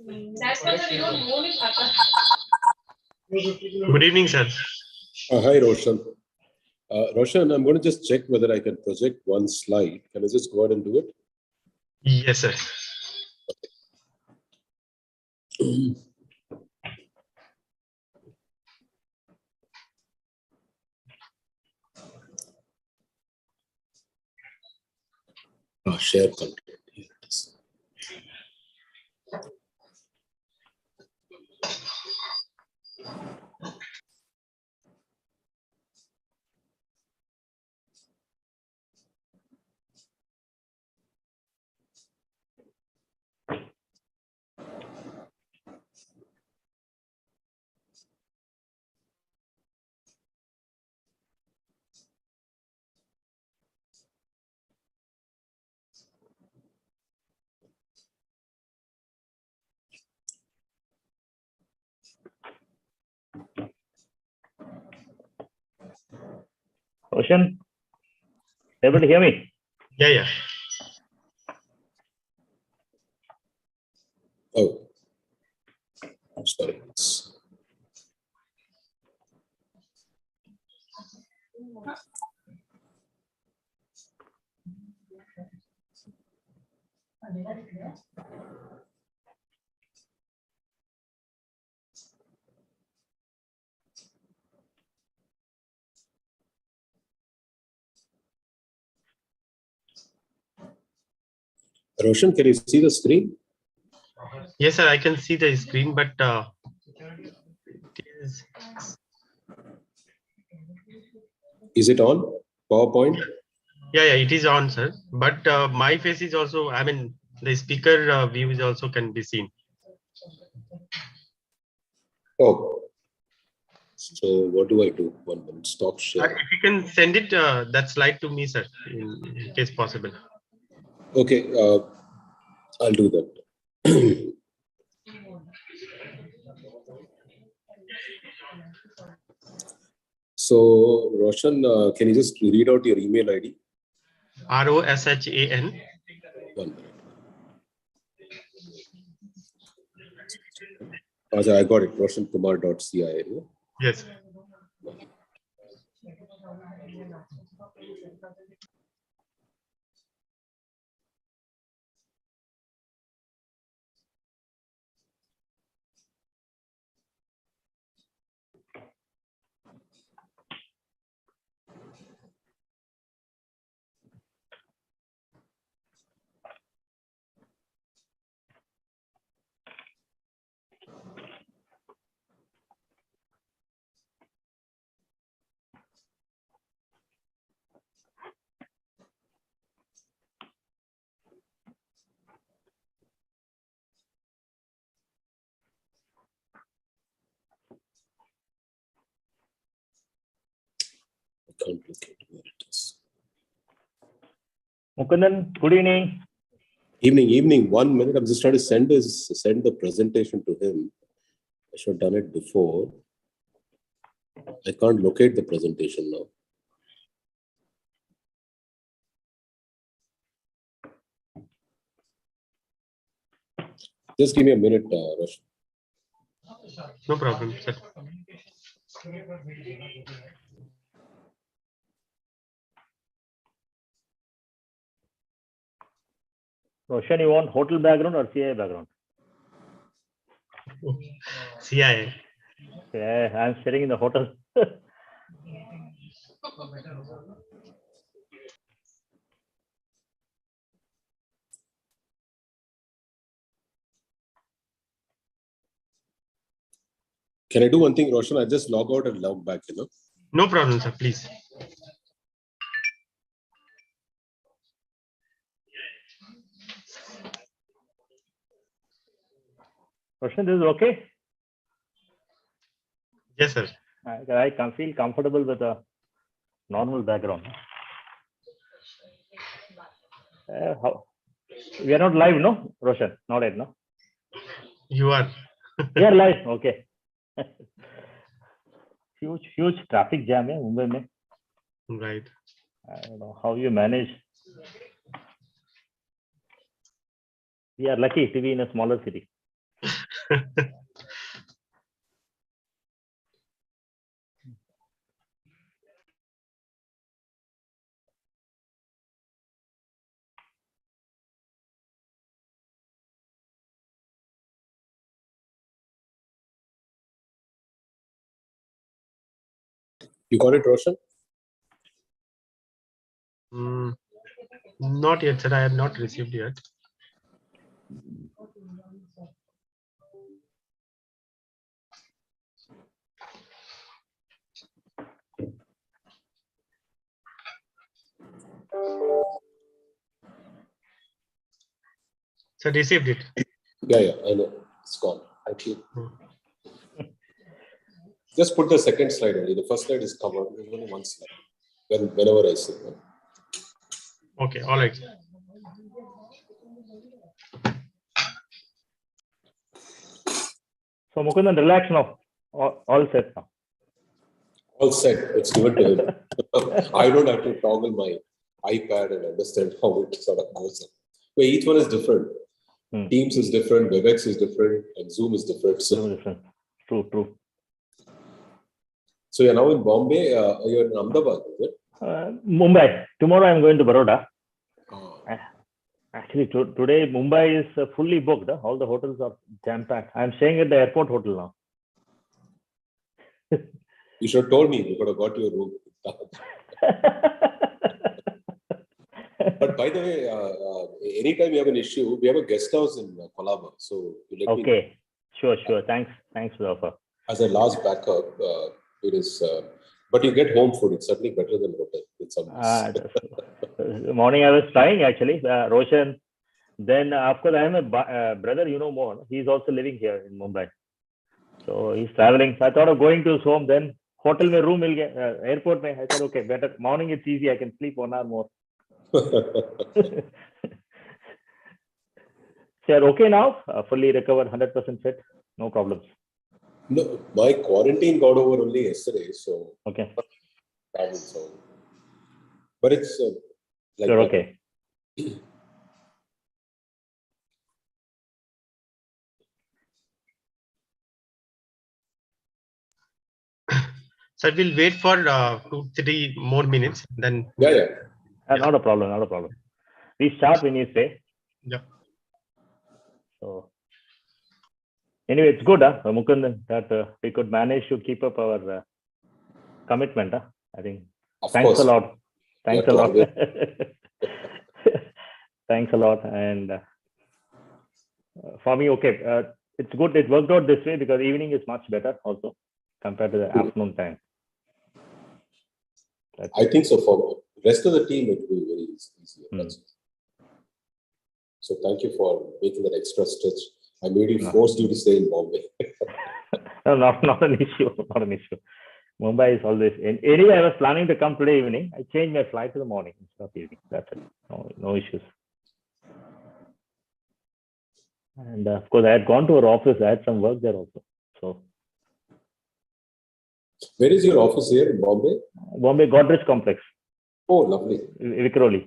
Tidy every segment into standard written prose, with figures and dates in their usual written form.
That's why we don't know it. Good evening, sir. Hi, Roshan. Roshan, I'm going to just check whether I can project one slide. Can I just go ahead and do it? Yes, sir. Share content. Here it is. Roshan, able to hear me? Yeah. Oh, sorry. Roshan, can you see the screen? Yes, sir. I can see the screen, but Is it on PowerPoint? Yeah, it is on, sir. But my face is also. I mean, the speaker view is also can be seen. Oh. So what do I do? 1 minute. Stop share. If you can send it that slide to me, sir, in case possible. Okay, I'll do that. So, Roshan, can you just read out your email ID? ROSHAN. 1 minute. I got it. roshankumar.cia. Yes. I can't locate where it is. Mukundan, good evening. Evening. 1 minute. I'm just trying to send the presentation to him. I should have done it before. I can't locate the presentation now. Just give me a minute, Roshan. No problem, sir. Roshan, you want hotel background or CIA background? CIA. Yeah, I'm sitting in the hotel. Can I do one thing, Roshan? I just log out and log back, No problem, sir. Please. Roshan, this is okay? Yes, sir. I can feel comfortable with a normal background. We are not live, no, Roshan? Not yet, no? You are. We are live, okay. Huge traffic jam in Mumbai. Right. I don't know how you manage. We are lucky to be in a smaller city. You got it, Roshan? Not yet, sir. I have not received yet. So received it. Yeah, I know. It's gone. Thank you. Hmm. Just put the second slide only. The first slide is covered. There's only one slide. Whenever I say that. Okay, all right. So Mukundan, relax now. All set now. All set. It's given to him. I don't have to toggle my iPad and understand how it sort of goes up. Well, each one is different. Teams is different, WebEx is different, and Zoom is different. So, Different. True. So you're now in Bombay. You're in Ahmedabad, is it? Mumbai. Tomorrow I'm going to Baroda. Oh. Actually, today Mumbai is fully booked. All the hotels are jam-packed. I'm staying at the airport hotel now. You should have told me. You could have got your room. But by the way, anytime you have an issue, we have a guest house in Colaba. So you let me know. Sure. Thanks for the offer. As a last backup, it is. But you get home food. It's certainly better than hotel. With some. Morning I was trying actually. Roshan. Then of course I have a brother. You know more. He's also living here in Mumbai. So he's traveling. So I thought of going to his home. Then hotel mein room will get airport mein. I said okay, better morning. It's easy. I can sleep 1 hour more. So you're okay now? Fully recovered, 100% fit, no problems. No, my quarantine got over only yesterday, so okay. So, but it's like you're okay. So we'll wait for 2-3 more minutes. Then yeah. Not a problem. We start when you say. Yeah. So anyway, it's good, Mukundan, that we could manage to keep up our commitment. I think. Of Thanks course. a lot. Thanks a lot. Always. Thanks a lot. And for me, okay, it's good. It worked out this way because evening is much better also compared to the afternoon time. I think so. For the rest of the team, it will be very easy. So thank you for making that extra stretch. I made you forced you to stay in Bombay. No, not an issue. Not an issue. Mumbai is always. Anyway, I was planning to come today evening. I changed my flight to the morning instead of evening. That's it. No issues. And of course, I had gone to our office. I had some work there also. So. Where is your office here in Bombay? Bombay Godrej Complex. Oh, lovely. Vikhroli.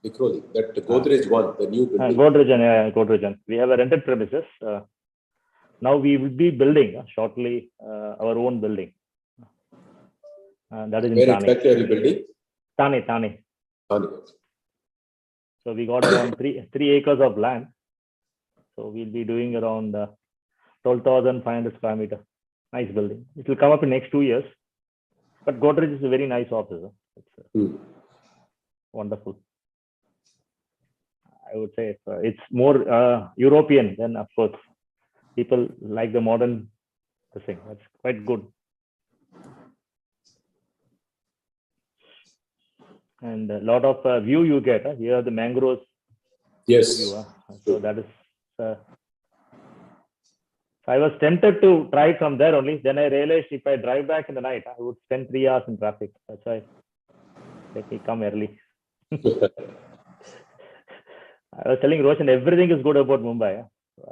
Vikhroli. That Godrej one, the new building. Godrej. We have a rented premises. Now we will be building shortly our own building. That is in Where Thane. exactly are you building? Thane. So we got around 3 acres of land. So we'll be doing around 12,500 square meters. Nice building. It will come up in next 2 years. But Godrej is a very nice office. It's wonderful. I would say it's more European than, of course, people like the modern thing. That's quite good. And a lot of view you get. Here are the mangroves. Yes. View, so that is. I was tempted to try from there only. Then I realized if I drive back in the night, I would spend 3 hours in traffic. That's why let me come early. I was telling Roshan, everything is good about Mumbai,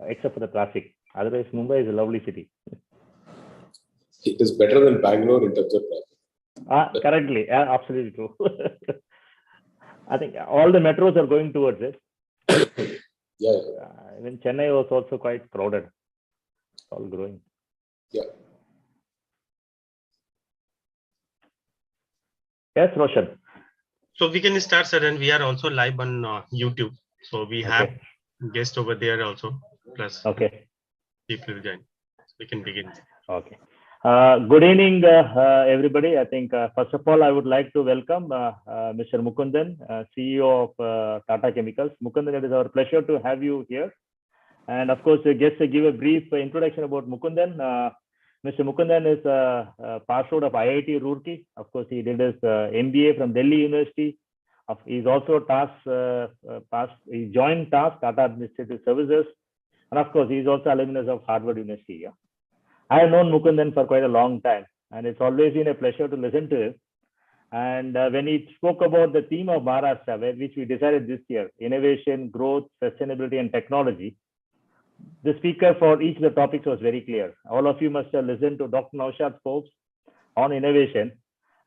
except for the traffic. Otherwise, Mumbai is a lovely city. It is better than Bangalore in terms of traffic. Currently, absolutely true. I think all the metros are going towards it. Yeah. Even Chennai was also quite crowded. all growing. Yeah. Yes, Roshan. So we can start, sir, and we are also live on YouTube. So we have guests over there also, plus people join. We can begin. Okay. Good evening, everybody. I think first of all, I would like to welcome Mr. Mukundan, CEO of Tata Chemicals. Mukundan, it is our pleasure to have you here. And of course, just to give a brief introduction about Mukundan, Mr. Mukundan is passed out of IIT Roorkee. Of course, he did his MBA from Delhi University. He's also he joined TASC, Tata Administrative Services. And of course, he's also alumnus of Harvard University. Yeah. I have known Mukundan for quite a long time, and it's always been a pleasure to listen to him. And when he spoke about the theme of Maharashtra, which we decided this year, innovation, growth, sustainability, and technology, the speaker for each of the topics was very clear. All of you must have listened to Dr. Naushad Forbes on innovation.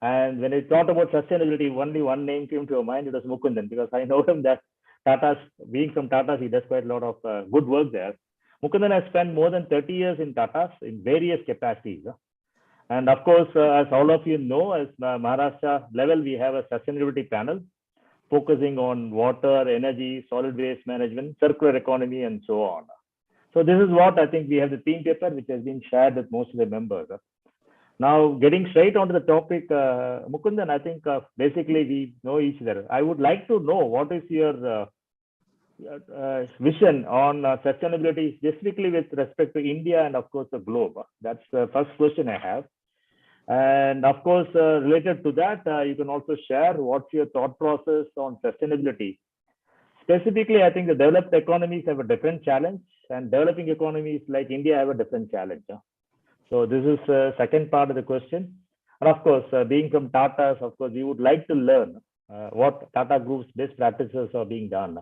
And when he thought about sustainability, only one name came to your mind. It was Mukundan, because I know him that Tata's, being from Tata's, he does quite a lot of good work there. Mukundan has spent more than 30 years in Tata's in various capacities. And of course, as all of you know, as Maharashtra level, we have a sustainability panel focusing on water, energy, solid waste management, circular economy, and so on. So this is what I think we have the theme paper, which has been shared with most of the members. Now, getting straight onto the topic, Mukundan, I think basically we know each other. I would like to know what is your vision on sustainability, specifically with respect to India and of course the globe. That's the first question I have. And of course, related to that, you can also share what's your thought process on sustainability. Specifically, I think the developed economies have a different challenge, and developing economies like India have a different challenge. So this is the second part of the question. And of course, being from Tata's, of course, we would like to learn what Tata Group's best practices are being done.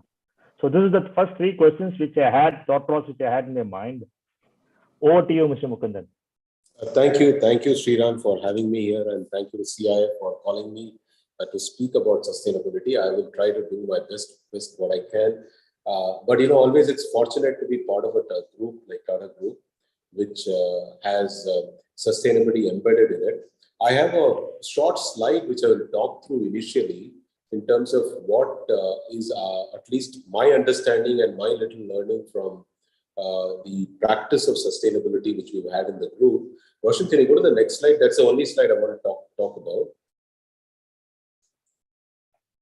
So this is the first three questions which I had, thought process which I had in my mind. Over to you, Mr. Mukundan. Thank you, Sriram, for having me here, and thank you to CIF for calling me to speak about sustainability. I will try to do my best what I can. But always it's fortunate to be part of a group like Tata Group, which has sustainability embedded in it. I have a short slide which I will talk through initially in terms of what is at least my understanding and my little learning from the practice of sustainability which we've had in the group. Roshan, can you go to the next slide? That's the only slide I want to talk about.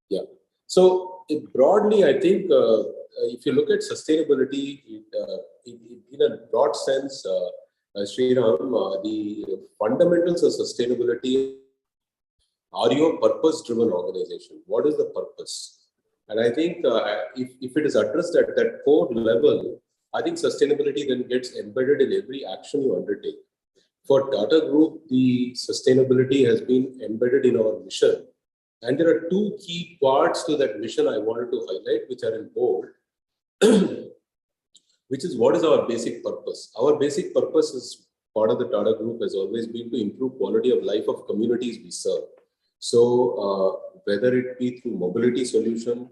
Yeah. So broadly, I think if you look at sustainability in a broad sense, Sriram, the fundamentals of sustainability. Are you a purpose-driven organization? What is the purpose? And I think if it is addressed at that core level, I think sustainability then gets embedded in every action you undertake. For Tata Group, the sustainability has been embedded in our mission. And there are two key parts to that mission I wanted to highlight, which are in bold, which is what is our basic purpose. Our basic purpose is part of the Tata Group has always been to improve quality of life of communities we serve. So whether it be through mobility solution,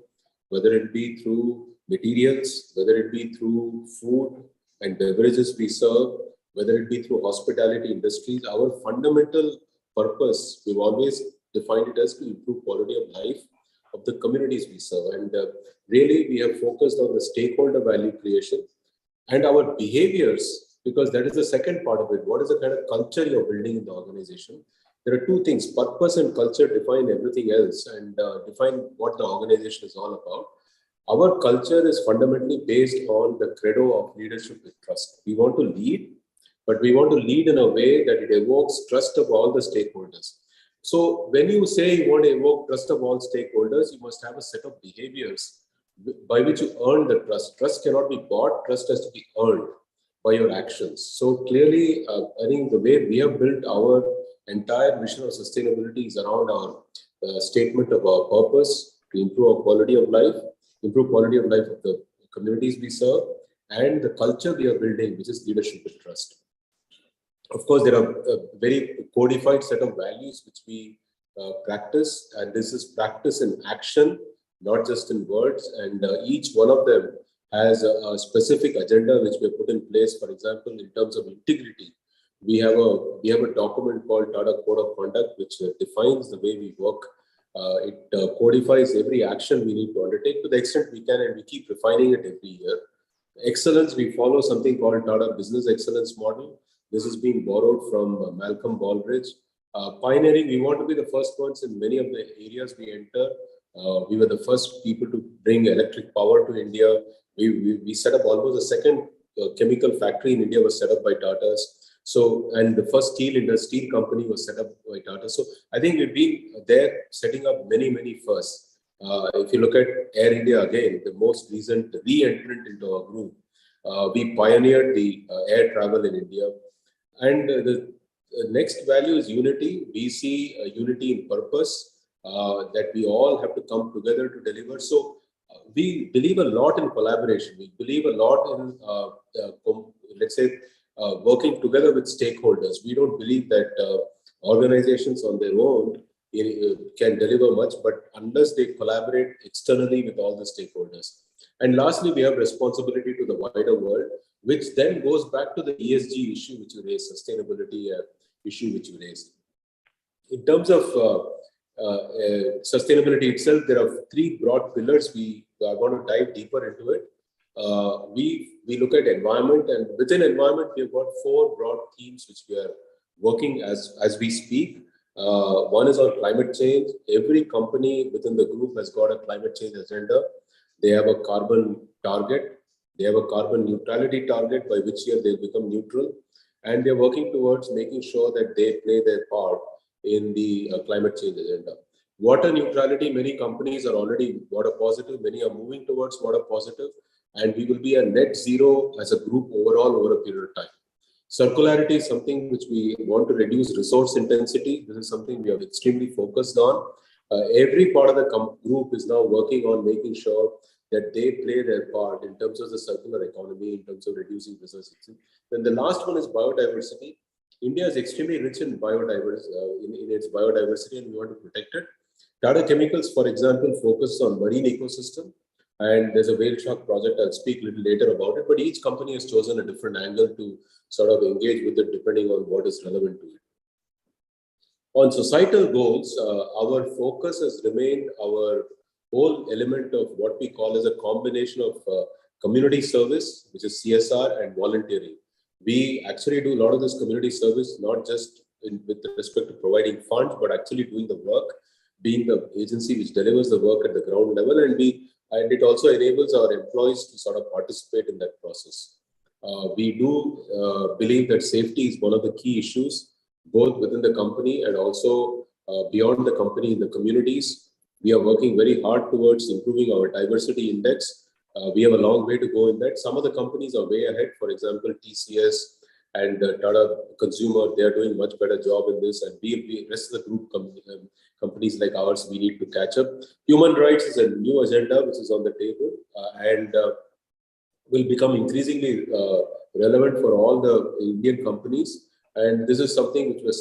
whether it be through materials, whether it be through food and beverages we serve, whether it be through hospitality industries, our fundamental purpose, we've always defined it as to improve quality of life of the communities we serve. And really, we have focused on the stakeholder value creation and our behaviors, because that is the second part of it. What is the kind of culture you're building in the organization? There are two things, purpose and culture define everything else and define what the organization is all about. Our culture is fundamentally based on the credo of leadership with trust. We want to lead, but we want to lead in a way that it evokes trust of all the stakeholders. So when you say you want to evoke trust of all stakeholders, you must have a set of behaviors by which you earn the trust. Trust cannot be bought, trust has to be earned by your actions. So clearly, I think the way we have built our entire vision of sustainability is around our statement of our purpose to improve our quality of life, improve quality of life of the communities we serve, and the culture we are building, which is leadership with trust. Of course, there are a very codified set of values which we practice, and this is practice in action, not just in words, and each one of them has a specific agenda which we have put in place. For example, in terms of integrity, we have a document called Tata Code of Conduct, which defines the way we work. It codifies every action we need to undertake to the extent we can, and we keep refining it every year. Excellence, we follow something called Tata Business Excellence Model. This is being borrowed from Malcolm Baldrige. Pioneering, we want to be the first ones in many of the areas we enter. We were the first people to bring electric power to India. We set up almost the second chemical factory in India was set up by Tata's. So, and the first steel company was set up by Tata. So I think we've been there setting up many firsts. If you look at Air India again, the most recent re-entrant into our group, we pioneered the air travel in India. And the next value is unity. We see unity in purpose, that we all have to come together to deliver. So we believe a lot in collaboration. We believe a lot in, let's say, working together with stakeholders. We don't believe that organizations on their own can deliver much, but unless they collaborate externally with all the stakeholders. And lastly, we have responsibility to the wider world, which then goes back to the ESG issue which you raised, sustainability issue which you raised. In terms of sustainability itself, there are three broad pillars. I want to dive deeper into it. We look at environment, and within environment, we've got four broad themes which we are working as we speak. One is on climate change. Every company within the group has got a climate change agenda. They have a carbon target. They have a carbon neutrality target by which year they become neutral. And they're working towards making sure that they play their part in the climate change agenda. Water neutrality, many companies are already water positive. Many are moving towards water positive. And we will be a net zero as a group overall over a period of time. Circularity is something which we want to reduce resource intensity. This is something we are extremely focused on. Every part of the group is now working on making sure that they play their part in terms of the circular economy, in terms of reducing resources. Then the last one is biodiversity. India is extremely rich in biodiversity, in its biodiversity, and we want to protect it. Tata Chemicals, for example, focuses on marine ecosystem. And there's a whale shark project. I'll speak a little later about it, but each company has chosen a different angle to sort of engage with it depending on what is relevant to it. On societal goals, our focus has remained our whole element of what we call as a combination of community service, which is CSR, and volunteering. We actually do a lot of this community service, not just with respect to providing funds, but actually doing the work, being the agency which delivers the work at the ground level, and it also enables our employees to sort of participate in that process. We do believe that safety is one of the key issues, both within the company and also beyond the company in the communities. We are working very hard towards improving our diversity index. We have a long way to go in that. Some of the companies are way ahead. For example, TCS and Tata Consumer, they are doing much better job in this. And the rest of the group companies like ours, we need to catch up. Human rights is a new agenda which is on the table and will become increasingly relevant for all the Indian companies. And this is something which was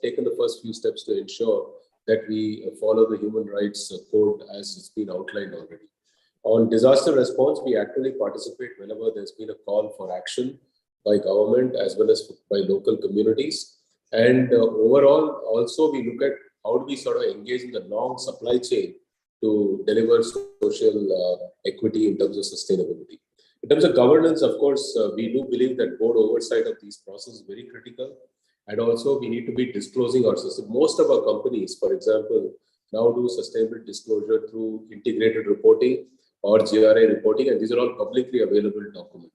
taken the first few steps to ensure that we follow the human rights code as it's been outlined already. On disaster response, we actually participate whenever there's been a call for action by government as well as by local communities. And overall, also we look at how do we sort of engage in the long supply chain to deliver social equity in terms of sustainability. In terms of governance, of course, we do believe that board oversight of these processes is very critical. And also we need to be disclosing our system. Most of our companies, for example, now do sustainable disclosure through integrated reporting or GRI reporting, and these are all publicly available documents.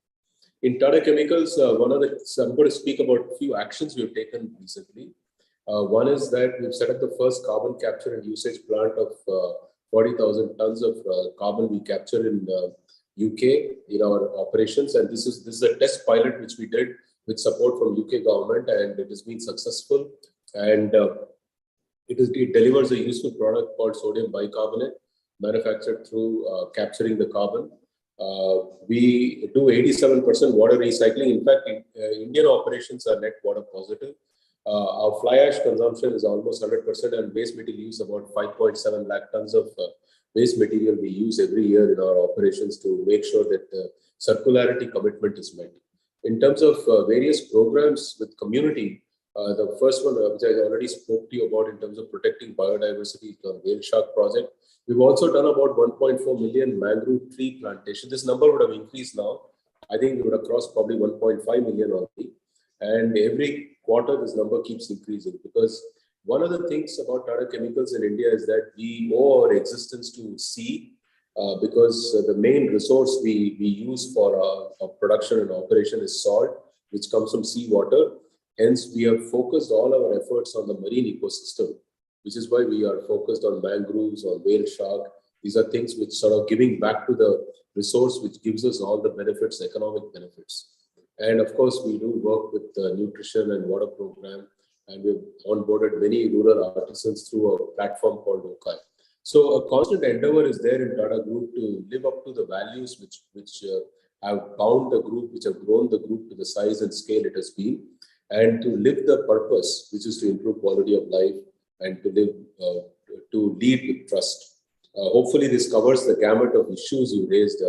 In Tata Chemicals, I'm going to speak about a few actions we've taken recently. One is that we've set up the first carbon capture and usage plant of 40,000 tons of carbon we capture in the UK in our operations. And this is a test pilot which we did with support from UK government, and it has been successful. And it delivers a useful product called sodium bicarbonate, manufactured through capturing the carbon. We do 87% water recycling. In fact, Indian operations are net water positive. Our fly ash consumption is almost 100%, and waste material use about 5.7 lakh tons of waste material we use every year in our operations to make sure that the circularity commitment is met. In terms of various programs with community, the first one, which I already spoke to you about in terms of protecting biodiversity, the Whale Shark project. We've also done about 1.4 million mangrove tree plantation. This number would have increased now. I think we would have crossed probably 1.5 million already. And every quarter, this number keeps increasing, because one of the things about Tata Chemicals in India is that we owe our existence to sea, because the main resource we use for our production and operation is salt, which comes from seawater. Hence, we have focused all our efforts on the marine ecosystem, which is why we are focused on mangroves, on whale shark. These are things which sort of giving back to the resource, which gives us all the benefits, economic benefits. And of course, we do work with the nutrition and water program, and we've onboarded many rural artisans through a platform called Okai. So a constant endeavor is there in Tata Group to live up to the values which have bound the group, which have grown the group to the size and scale it has been, and to live the purpose, which is to improve quality of life and to live, to lead with trust. Hopefully, this covers the gamut of issues you raised,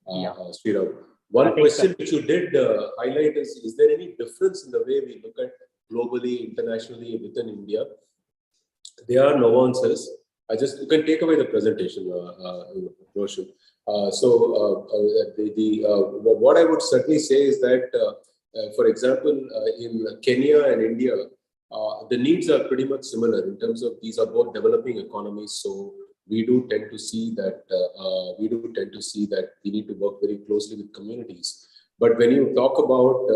Sriram. One question which you did highlight is there any difference in the way we look at globally, internationally, within India? There are nuances. You can take away the presentation, Roshan. What I would certainly say is that, for example, in Kenya and India, the needs are pretty much similar in terms of these are both developing economies. So we do tend to see that we need to work very closely with communities. But when you talk about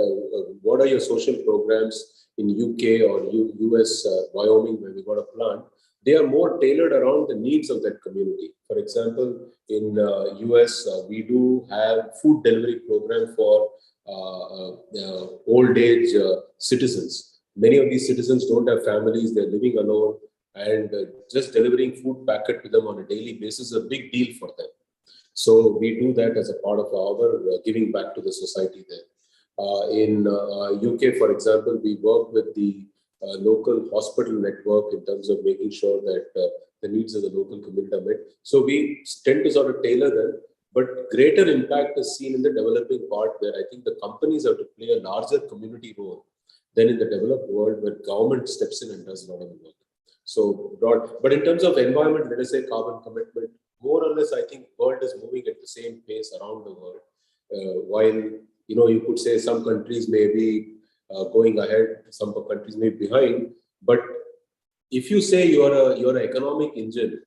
what are your social programs in UK or US, Wyoming, where we got a plant, they are more tailored around the needs of that community. For example, in US, we do have food delivery program for old age citizens. Many of these citizens don't have families, they're living alone, and just delivering food packet to them on a daily basis is a big deal for them. So we do that as a part of our giving back to the society there. In UK, for example, we work with the local hospital network in terms of making sure that the needs of the local community are met. So we tend to sort of tailor them, but greater impact is seen in the developing part, where I think the companies have to play a larger community role than in the developed world, where government steps in and does a lot of the work. So broad, but in terms of environment, let us say carbon commitment, more or less, I think world is moving at the same pace around the world. While you could say some countries may be going ahead, some countries may be behind. But if you say you're an economic engine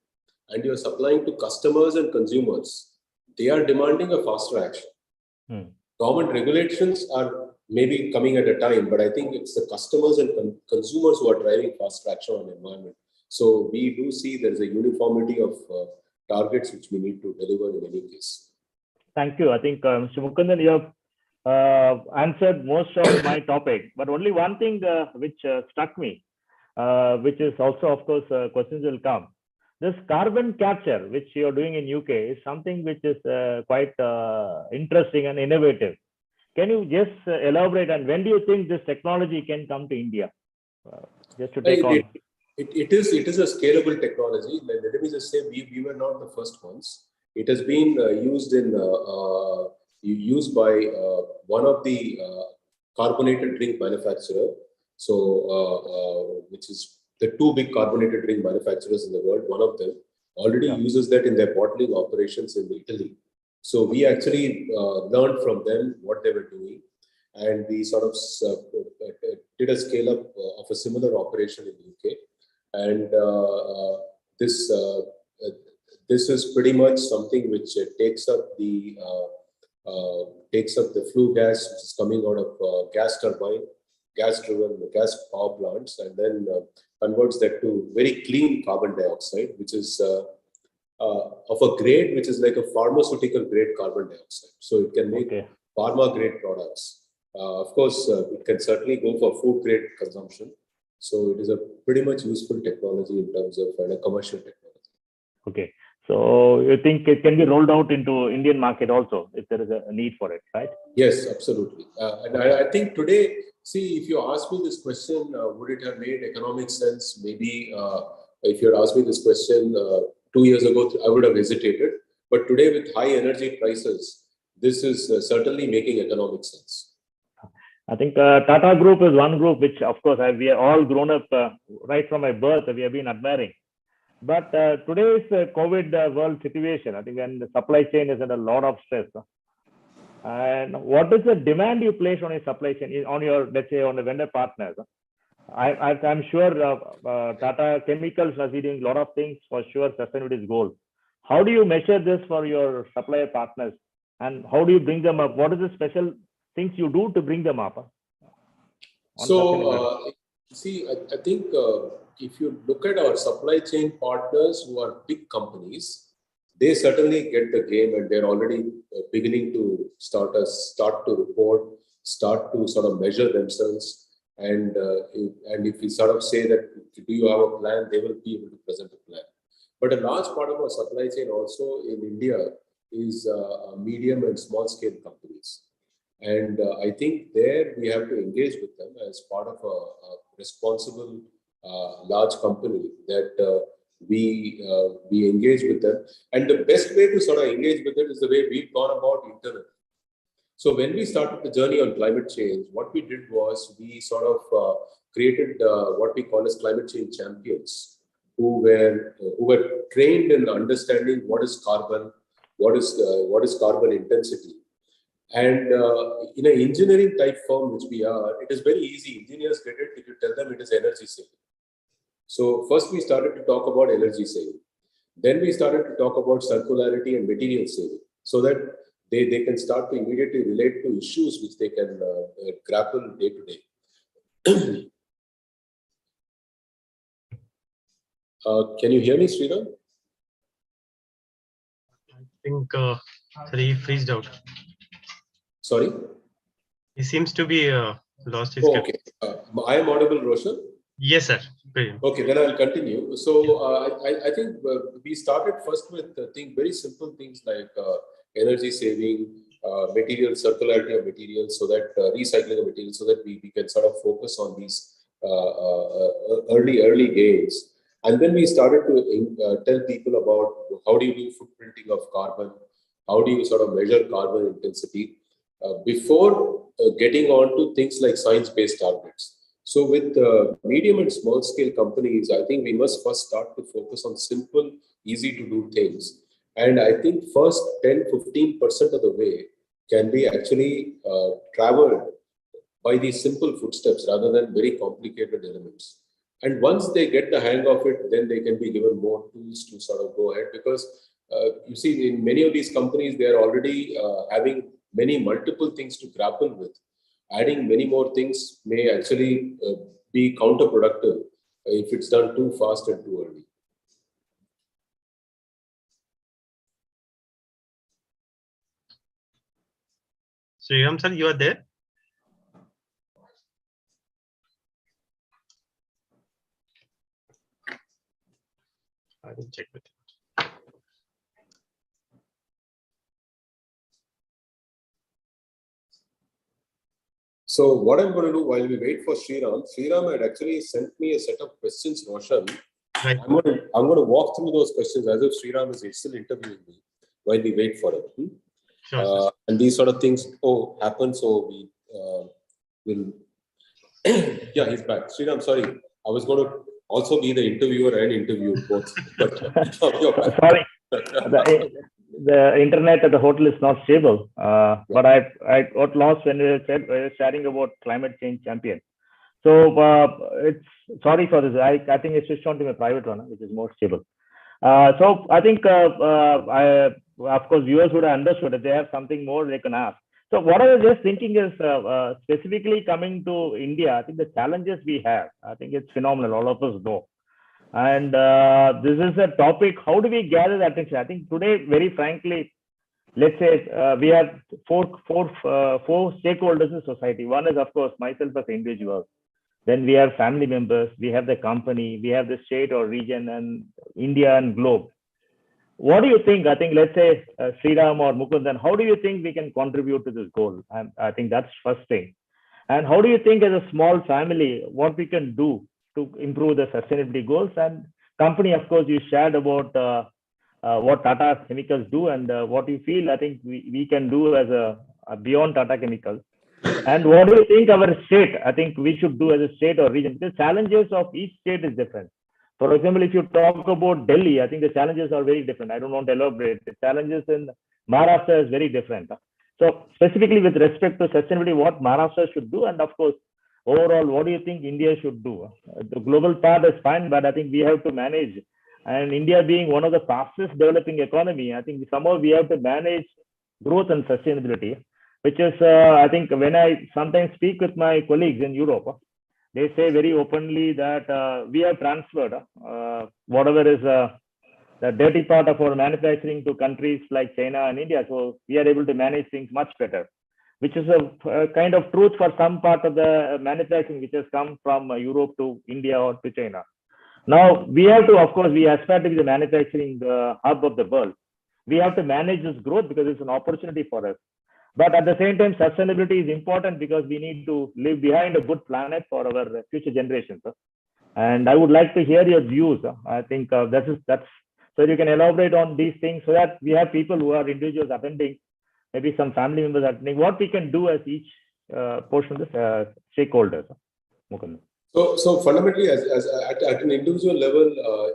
and you're supplying to customers and consumers, they are demanding a faster action. Government regulations are maybe coming at a time, but I think it's the customers and consumers who are driving faster action on environment. So we do see there is a uniformity of targets which we need to deliver in any case. Thank you. I think Mr. Mukundan, you have answered most of my topic, but only one thing which struck me, which is also, of course, questions will come. This carbon capture, which you're doing in UK, is something which is quite interesting and innovative. Can you just elaborate, and when do you think this technology can come to India? Just to take on. It is a scalable technology. Let me just say, we were not the first ones. It has been used by one of the carbonated drink manufacturer. So, which is the two big carbonated drink manufacturers in the world. One of them already uses that in their bottling operations in Italy. So we actually learned from them what they were doing, and we sort of did a scale up of a similar operation in the UK. And this is pretty much something which takes up the flue gas which is coming out of gas turbine, gas-driven gas power plants, and then converts that to very clean carbon dioxide, which is of a grade which is like a pharmaceutical grade carbon dioxide. So it can make pharma grade products. Of course, it can certainly go for food grade consumption. So it is a pretty much useful technology in terms of a commercial technology. Okay. So you think it can be rolled out into Indian market also, if there is a need for it, right? Yes, absolutely. And I think today, see, if you ask me this question, would it have made economic sense? Maybe if you had asked me this question 2 years ago, I would have hesitated. But today, with high energy prices, this is certainly making economic sense. I think Tata Group is one group which, of course, we are all grown up right from my birth. We have been admiring. But today's COVID world situation, I think, when the supply chain is under a lot of stress. And what is the demand you place on your supply chain, on your, let's say, on the vendor partners? I'm sure Tata Chemicals must be doing a lot of things for sure, sustainability goals. How do you measure this for your supplier partners? And how do you bring them up? What is the special things you do to bring them up? So, see, I think if you look at our supply chain partners who are big companies, they certainly get the game, and they're already beginning to start to report, start to sort of measure themselves. And if we sort of say that, do you have a plan, they will be able to present a plan. But a large part of our supply chain also in India is medium and small scale companies. And I think there we have to engage with them as part of a responsible large company, that we engage with them. And the best way to sort of engage with it is the way we've gone about internally. So when we started the journey on climate change, what we did was we sort of created what we call as climate change champions, who were trained in understanding what is carbon, what is carbon intensity. And in an engineering type firm, which we are, it is very easy. Engineers get it if you tell them it is energy saving. So first we started to talk about energy saving. Then we started to talk about circularity and material saving, so that they can start to immediately relate to issues which they can grapple day to day. Can you hear me, Sriram? I think he freezed out. Sorry? He seems to be lost his. Oh, okay. I am audible, Roshan? Yes, sir. Brilliant. Okay, then I'll continue. So I think we started first with very simple things like energy saving, material circularity of materials, so that recycling of materials, so that we can sort of focus on these early gains. And then we started to tell people about how do you do footprinting of carbon, how do you sort of measure carbon intensity before getting on to things like science-based targets. So with medium and small scale companies, I think we must first start to focus on simple, easy to do things. And I think first 10-15% of the way can be actually traveled by these simple footsteps rather than very complicated elements. And once they get the hang of it, then they can be given more tools to sort of go ahead. Because you see, in many of these companies, they are already having many multiple things to grapple with. Adding many more things may actually be counterproductive if it's done too fast and too early. Sriram sir, you are there? I will check with you. So what I'm going to do while we wait for Sriram had actually sent me a set of questions, Roshan. Right. I'm going to walk through those questions as if Sriram is still interviewing me while we wait for him. Sure, and these sort of things happen, so we will. Yeah, he's back. Sriram, sorry, I was going to also be the interviewer and interview both. But sorry, the internet at the hotel is not stable. But I got lost when we were sharing about climate change champion. So it's sorry for this. I think it's switched on to my private one, which is more stable. So I think of course viewers would have understood. If they have something more, they can ask. So what I was just thinking is specifically coming to India, I think the challenges we have, I think it's phenomenal. All of us know. And this is a topic, how do we gather the attention? I think today, very frankly, let's say we have four stakeholders in society. One is, of course, myself as an individual. Then we have family members, we have the company, we have the state or region, and India and globe. What do you think? I think, let's say, Sriram or Mukundan, how do you think we can contribute to this goal? I think that's first thing. And how do you think as a small family, what we can do to improve the sustainability goals? And company, of course, you shared about what Tata Chemicals do and what you feel I think we can do as a beyond Tata Chemicals. And what do you think our state, I think we should do as a state or region? The challenges of each state is different. For example, if you talk about Delhi, I think the challenges are very different. I don't want to elaborate. The challenges in Maharashtra is very different. So specifically with respect to sustainability, what Maharashtra should do, and of course, overall, what do you think India should do? The global path is fine, but I think we have to manage. And India being one of the fastest developing economy, I think somehow we have to manage growth and sustainability, which is, I think when I sometimes speak with my colleagues in Europe, they say very openly that we have transferred whatever is the dirty part of our manufacturing to countries like China and India. So we are able to manage things much better, which is a kind of truth for some part of the manufacturing which has come from Europe to India or to China. Now we have to, of course, we aspire to be the manufacturing hub of the world. We have to manage this growth because it's an opportunity for us. But at the same time, sustainability is important because we need to leave behind a good planet for our future generations. And I would like to hear your views. I think that's so you can elaborate on these things so that we have people who are individuals attending, maybe some family members attending, what we can do as each portion of the stakeholders. So fundamentally, as at an individual level,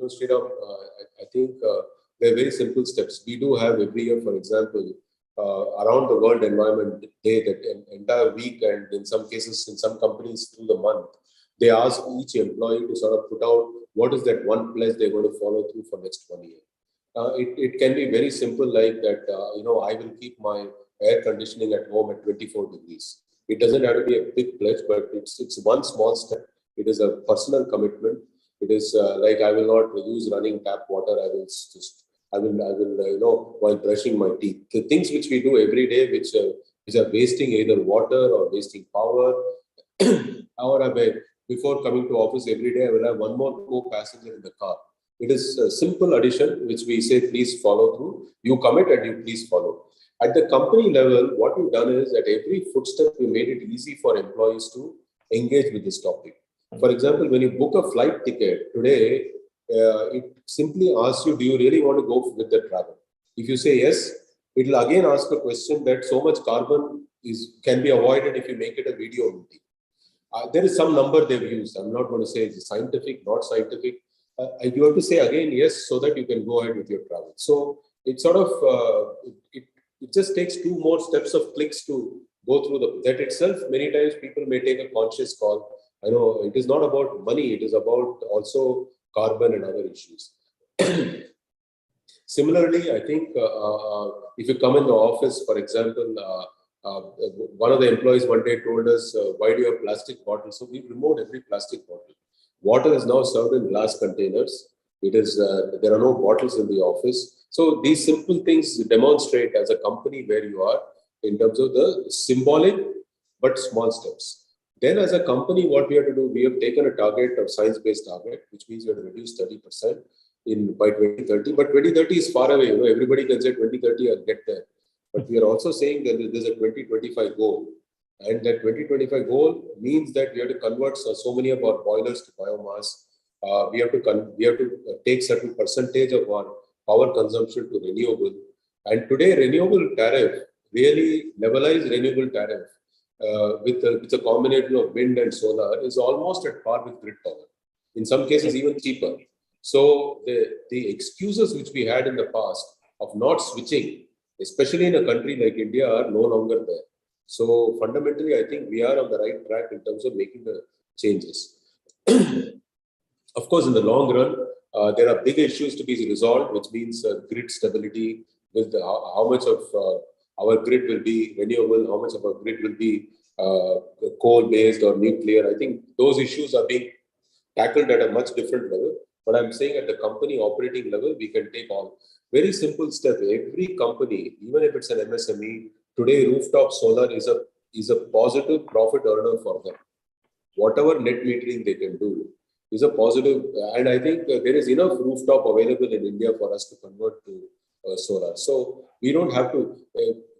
straight up, I think there are very simple steps. We do have every year, for example, around the World Environment Day, that entire week, and in some cases, in some companies through the month, they ask each employee to sort of put out what is that one pledge they're going to follow through for next 1 year. It can be very simple, like that. I will keep my air conditioning at home at 24 degrees. It doesn't have to be a big pledge, but it's one small step. It is a personal commitment. It is like I will not use running tap water. I will while brushing my teeth. The things which we do every day, which are wasting either water or wasting power, or before coming to office every day, I will have one more co-passenger in the car. It is a simple addition which we say, please follow through. You commit and you please follow. At the company level, what we've done is at every footstep, we made it easy for employees to engage with this topic. For example, when you book a flight ticket today, it simply asks you, do you really want to go with the travel? If you say yes, it will again ask a question that so much carbon can be avoided if you make it a video meeting. There is some number they've used. I'm not going to say it's scientific, not scientific. You have to say again yes, so that you can go ahead with your travel. So it sort of it just takes 2 more steps of clicks to go through that itself. Many times people may take a conscious call. I know it is not about money; it is about also carbon and other issues. Similarly, I think if you come in the office, for example, one of the employees one day told us, why do you have plastic bottles? So we removed every plastic bottle. Water is now served in glass containers. It is there are no bottles in the office. So these simple things demonstrate as a company where you are in terms of the symbolic but small steps. Then as a company, what we have to do, we have taken a target of science-based target, which means we have to reduce 30% by 2030. But 2030 is far away. Everybody can say 2030, I'll get there. But we are also saying that there's a 2025 goal. And that 2025 goal means that we have to convert so many of our boilers to biomass. We have to take certain percentage of our power consumption to renewable. And today, renewable tariff, really levelized renewable tariff with a combination of wind and solar is almost at par with grid power. In some cases, even cheaper. So the excuses which we had in the past of not switching, especially in a country like India, are no longer there. So fundamentally, I think we are on the right track in terms of making the changes. Of course, in the long run, there are big issues to be resolved, which means grid stability, with how much of our grid will be renewable, how much of our grid will be coal-based or nuclear. I think those issues are being tackled at a much different level. But I'm saying at the company operating level, we can take on very simple steps. Every company, even if it's an MSME, today rooftop solar is a positive profit earner for them. Whatever net metering they can do is a positive, and I think there is enough rooftop available in India for us to convert to solar. So we don't have to.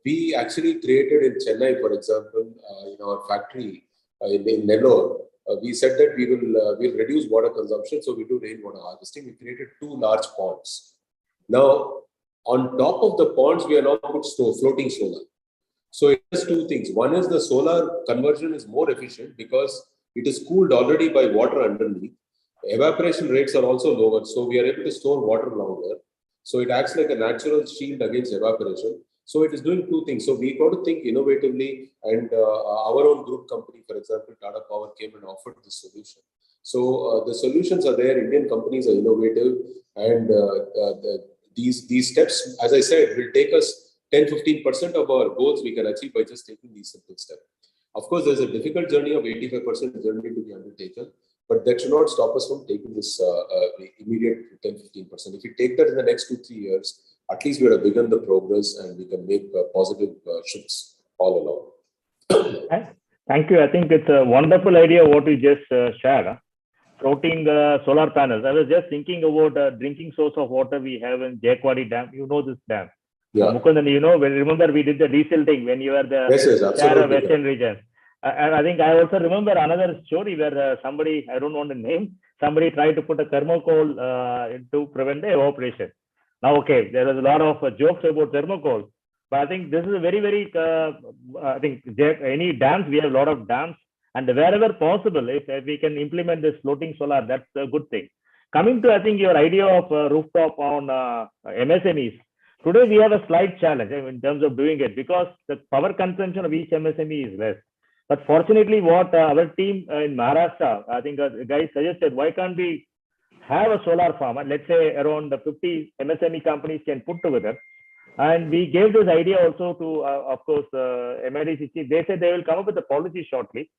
We actually created in Chennai, for example, in our factory in Nellore. We said that we'll reduce water consumption, so we do rainwater harvesting. We created 2 large ponds. Now, on top of the ponds, we are now put floating solar. So it does two things. One is the solar conversion is more efficient because it is cooled already by water underneath. Evaporation rates are also lower, so we are able to store water longer. So it acts like a natural shield against evaporation. So it is doing two things. So we got to think innovatively, and our own group company, for example, Tata Power came and offered this solution. So the solutions are there. Indian companies are innovative, and these steps, as I said, will take us 10-15% of our goals we can achieve by just taking these simple steps. Of course, there's a difficult journey of 85% journey to be undertaken, but that should not stop us from taking this immediate 10-15%. If we take that in the next 2-3 years, at least we have begun the progress and we can make positive shifts all along. Thank you. I think it's a wonderful idea what you just shared. Floating solar panels. I was just thinking about drinking source of water we have in Jaikwadi Dam. You know this dam. Yeah. Mukundan, remember we did the desilting when you were the chair of Western region. And I think I also remember another story where somebody, I don't want to name, somebody tried to put a thermocol to prevent the evaporation. Now, okay, there was a lot of jokes about thermocol, but I think this is a very, very, I think any dams, we have a lot of dams, and wherever possible, if we can implement this floating solar, that's a good thing. Coming to, I think, your idea of rooftop on MSMEs, today we have a slight challenge in terms of doing it because the power consumption of each MSME is less. But fortunately, what our team in Maharashtra, I think a guy suggested, why can't we have a solar farm? And let's say around 50 MSME companies can put together. And we gave this idea also to, of course, MIDC. They said they will come up with a policy shortly,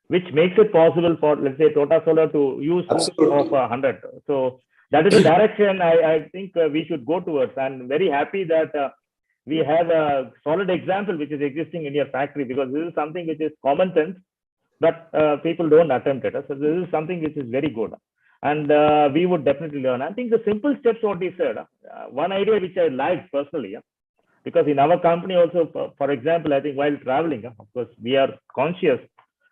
which makes it possible for, let's say, Tata Solar to use of 100. So that is the direction I think we should go towards. And very happy that we have a solid example which is existing in your factory, because this is something which is common sense, but people don't attempt it. So this is something which is very good. And we would definitely learn. I think the simple steps what he said, one idea which I liked personally, because in our company also, for example, I think while traveling, of course, we are conscious.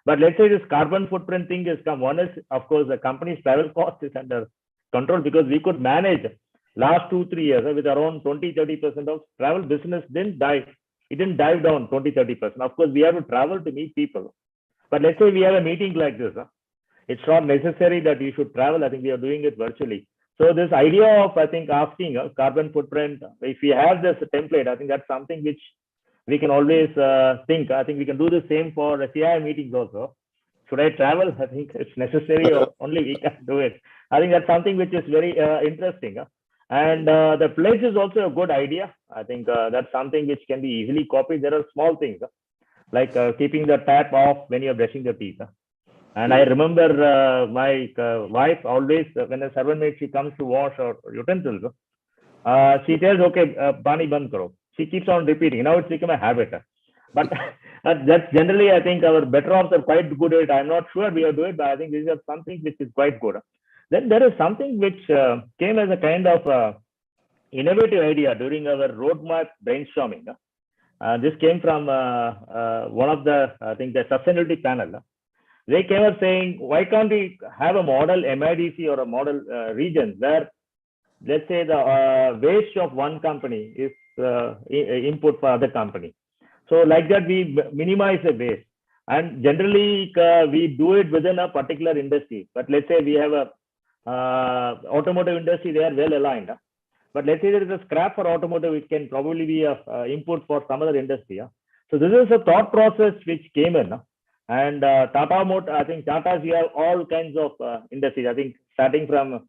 But let's say this carbon footprint thing has come. One is, of course, the company's travel cost is under control because we could manage last 2-3 years with around 20-30% of travel business didn't dive. It didn't dive down 20-30%. Of course, we have to travel to meet people. But let's say we have a meeting like this. It's not necessary that you should travel. I think we are doing it virtually. So this idea of, I think, asking carbon footprint, if we have this template, I think that's something which we can always think. I think we can do the same for CI meetings also. Should I travel? I think it's necessary or only we can do it. I think that's something which is very interesting. And the pledge is also a good idea. I think that's something which can be easily copied. There are small things like keeping the tap off when you're brushing your teeth. And I remember my wife always, when a servant maid, she comes to wash her utensils, she tells, okay, pani band karo. She keeps on repeating. Now it's become a habit. But that's generally, I think our better offs are quite good at it. I'm not sure we are doing it, but I think this is something which is quite good. Then there is something which came as a kind of innovative idea during our roadmap brainstorming. This came from one of the, I think, the sustainability panel. They came up saying, why can't we have a model MIDC or a model region where, let's say, the waste of one company is input for other company. So like that, we minimize the waste. And generally, we do it within a particular industry. But let's say we have a automotive industry, they are well aligned. But let's say there is a scrap for automotive, it can probably be a input for some other industry. So this is a thought process which came in. And Tata Motor, I think Tata's, you have all kinds of industries. I think starting from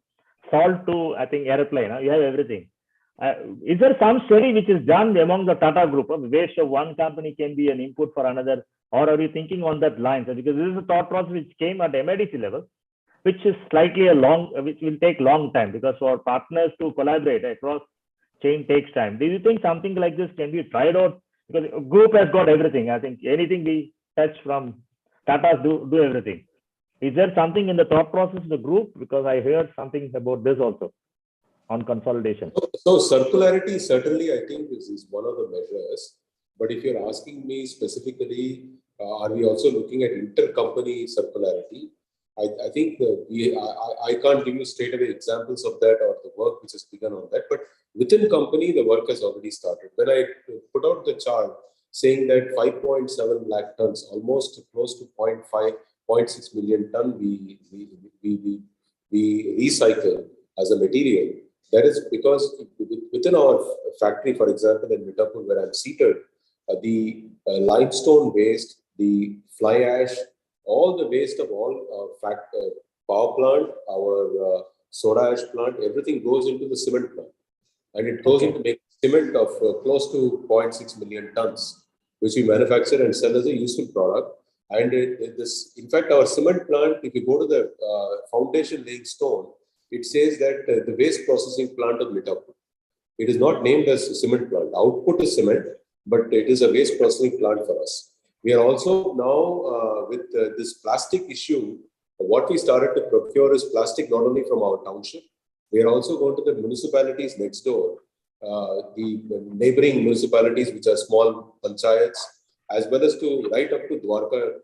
salt to, I think, airplane, you have everything. Is there some study which is done among the Tata group? Waste of one company can be an input for another, or are you thinking on that line? So because this is a thought process which came at MIDC level, which is slightly which will take long time, because for partners to collaborate across chain takes time. Do you think something like this can be tried out? Because a group has got everything. I think anything we touch from Tata's do everything. Is there something in the thought process of the group? Because I heard something about this also on consolidation. So circularity certainly, I think, is one of the measures. But if you're asking me specifically, are we also looking at intercompany circularity? I think I can't give you straight away examples of that or the work which has begun on that. But Within company, the work has already started. When I put out the chart saying that 5.7 lakh tons, almost close to 0.6 million ton we recycle as a material, that is because within our factory, for example, in Mithapur, where I'm seated, the limestone waste, the fly ash, all the waste of all power plant, our soda ash plant, everything goes into the cement plant. And it goes into make cement of close to 0.6 million tons, which we manufacture and sell as a useful product. And in fact, our cement plant, if you go to the foundation laying stone, it says that the waste processing plant of Mithapur. It is not named as a cement plant. Output is cement, but it is a waste processing plant for us. We are also now with this plastic issue. What we started to procure is plastic not only from our township. We are also going to the municipalities next door, the neighboring municipalities, which are small panchayats, as well as to right up to Dwarka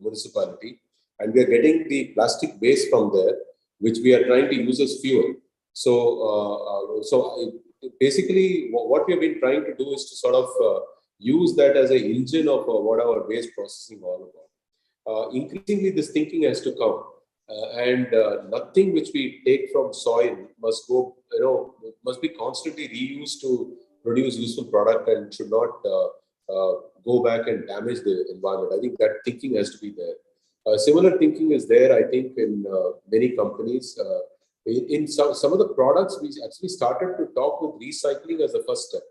municipality. And we are getting the plastic waste from there, which we are trying to use as fuel. So basically, what we have been trying to do is to sort of use that as an engine of what our waste processing all about. Increasingly, this thinking has to come. And nothing which we take from soil must go, must be constantly reused to produce useful product and should not go back and damage the environment. I think that thinking has to be there. Similar thinking is there, I think, in many companies. In some of the products, we actually started to talk with recycling as the first step.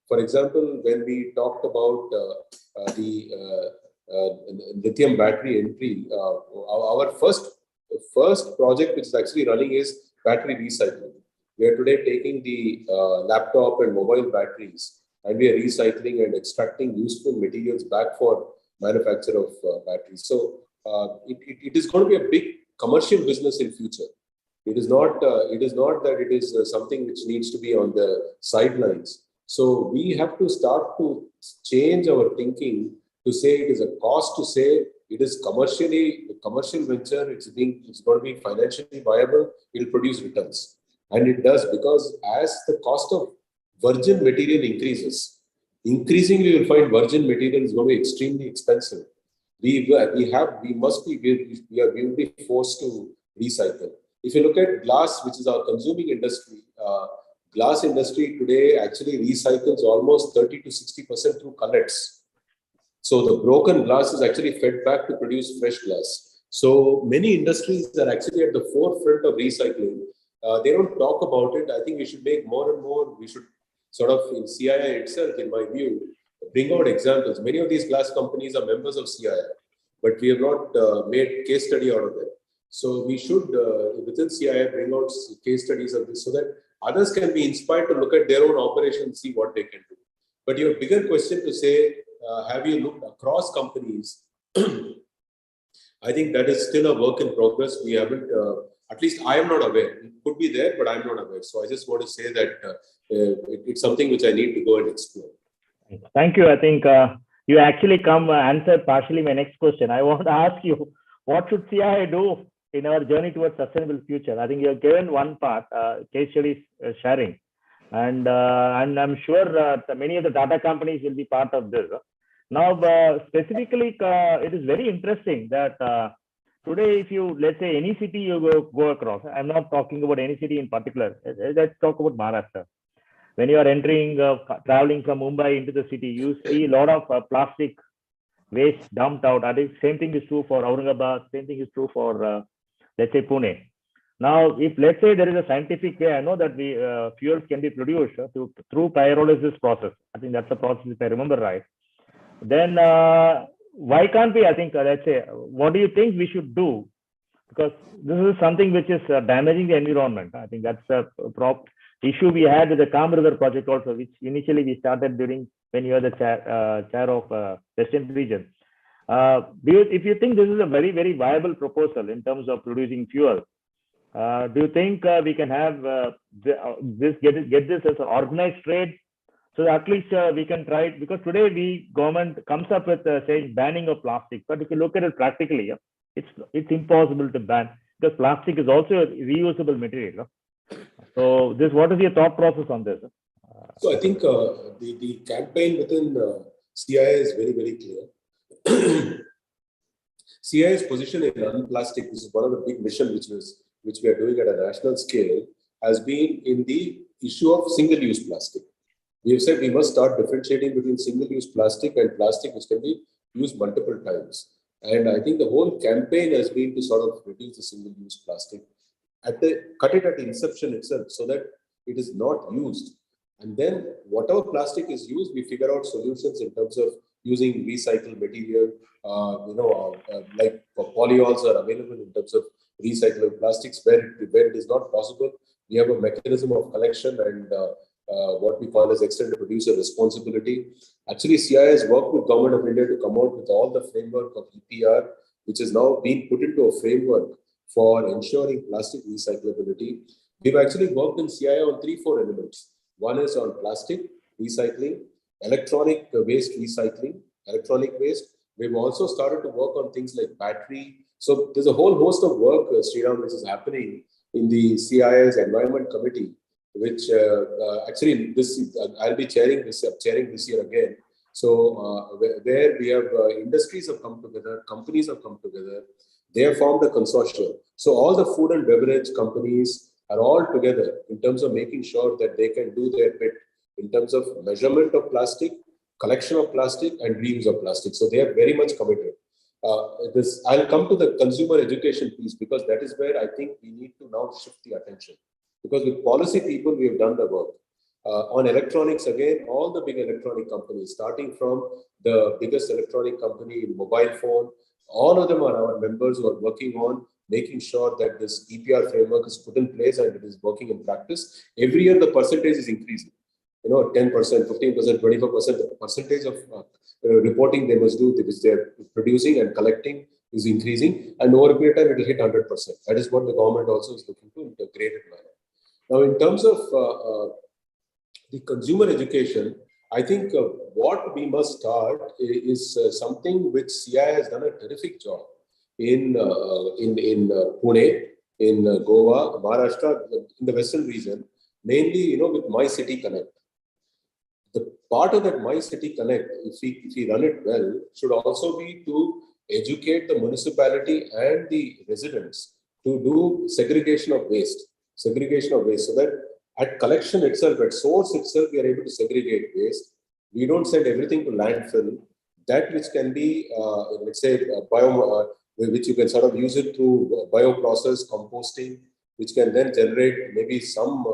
For example, when we talked about the lithium battery entry, our first project which is actually running is battery recycling. We are today taking the laptop and mobile batteries and we are recycling and extracting useful materials back for manufacture of batteries. So it is going to be a big commercial business in future. It is not that it is something which needs to be on the sidelines. So we have to start to change our thinking to say it is a cost to say it is commercially a commercial venture. It's going to be financially viable. It will produce returns, and it does, because as the cost of virgin material increases, increasingly you will find virgin material is going to be extremely expensive. We will be forced to recycle. If you look at glass, which is our consuming industry, glass industry today actually recycles almost 30 to 60% through cullets. So the broken glass is actually fed back to produce fresh glass. So many industries are actually at the forefront of recycling. They don't talk about it. I think we should make more and more. We should sort of, in CII itself, in my view, bring out examples. Many of these glass companies are members of CII, but we have not made case study out of them. So we should, within CII, bring out case studies of this so that others can be inspired to look at their own operation and see what they can do. But your bigger question to say, have you looked across companies? I think that is still a work in progress. We haven't, at least I am not aware. It could be there, but I'm not aware. So I just want to say that it's something which I need to go and explore. Thank you. I think you actually answered partially my next question. I want to ask you, what should CII do in our journey towards sustainable future? I think you have given one part, case studies sharing. And I'm sure many of the data companies will be part of this. Now, specifically, it is very interesting that today, if you, let's say, any city you go across, I'm not talking about any city in particular. Let's talk about Maharashtra. When you are entering, traveling from Mumbai into the city, you see a lot of plastic waste dumped out. I think same thing is true for Aurangabad. Same thing is true for, let's say, Pune. Now, if let's say there is a scientific way, I know that the fuels can be produced through pyrolysis process. I think that's the process, if I remember right. Then why can't we, I think, let's say, what do you think we should do? Because this is something which is damaging the environment. I think that's a issue we had with the Kam River project also, which initially we started during when you were the chair of Western region. If you think this is a very, very viable proposal in terms of producing fuel, do you think we can have get this as an organized trade? So at least we can try it, because today government comes up with saying banning of plastic. But if you look at it practically, it's impossible to ban, because plastic is also a reusable material. So this, what is your thought process on this? So I think the campaign within CII is very, very clear. CII's position in unplastic, which is one of the big missions which we are doing at a national scale, has been in the issue of single-use plastic. We have said we must start differentiating between single-use plastic and plastic which can be used multiple times. And I think the whole campaign has been to sort of reduce the single-use plastic, cut it at the inception itself so that it is not used. And then whatever plastic is used, we figure out solutions in terms of using recycled material. Like polyols are available in terms of recyclable plastics. Where it is not possible, we have a mechanism of collection and what we call as extended producer responsibility. Actually, CII has worked with Government of India to come out with all the framework of EPR, which is now being put into a framework for ensuring plastic recyclability. We've actually worked in CII on 3-4 elements. One is on plastic recycling, electronic waste recycling, electronic waste. We've also started to work on things like battery. So there's a whole host of work, Sriram, which is happening in the CII's Environment Committee, which actually I'll be chairing this year again. So where we have industries have come together, companies have come together, they have formed a consortium. So all the food and beverage companies are all together in terms of making sure that they can do their bit in terms of measurement of plastic, collection of plastic, and reuse of plastic. So they are very much committed. I'll come to the consumer education piece because that is where I think we need to now shift the attention. Because with policy people, we have done the work. On electronics, again, all the big electronic companies, starting from the biggest electronic company in mobile phone, all of them are our members who are working on making sure that this EPR framework is put in place and it is working in practice. Every year, the percentage is increasing. 10%, 15%, 24%, the percentage of reporting they must do, which they're producing and collecting, is increasing. And over a period of time, it will hit 100%. That is what the government also is looking to integrate it manner. Now, in terms of the consumer education, I think what we must start is something which CII has done a terrific job in Pune, in Goa, Maharashtra, in the western region, mainly with My City Connect. The part of that My City Connect, if we run it well, should also be to educate the municipality and the residents to do segregation of waste, so that at collection itself, at source itself, we are able to segregate waste. We don't send everything to landfill. That which can be, let's say, which you can sort of use it through bioprocess, composting, which can then generate maybe some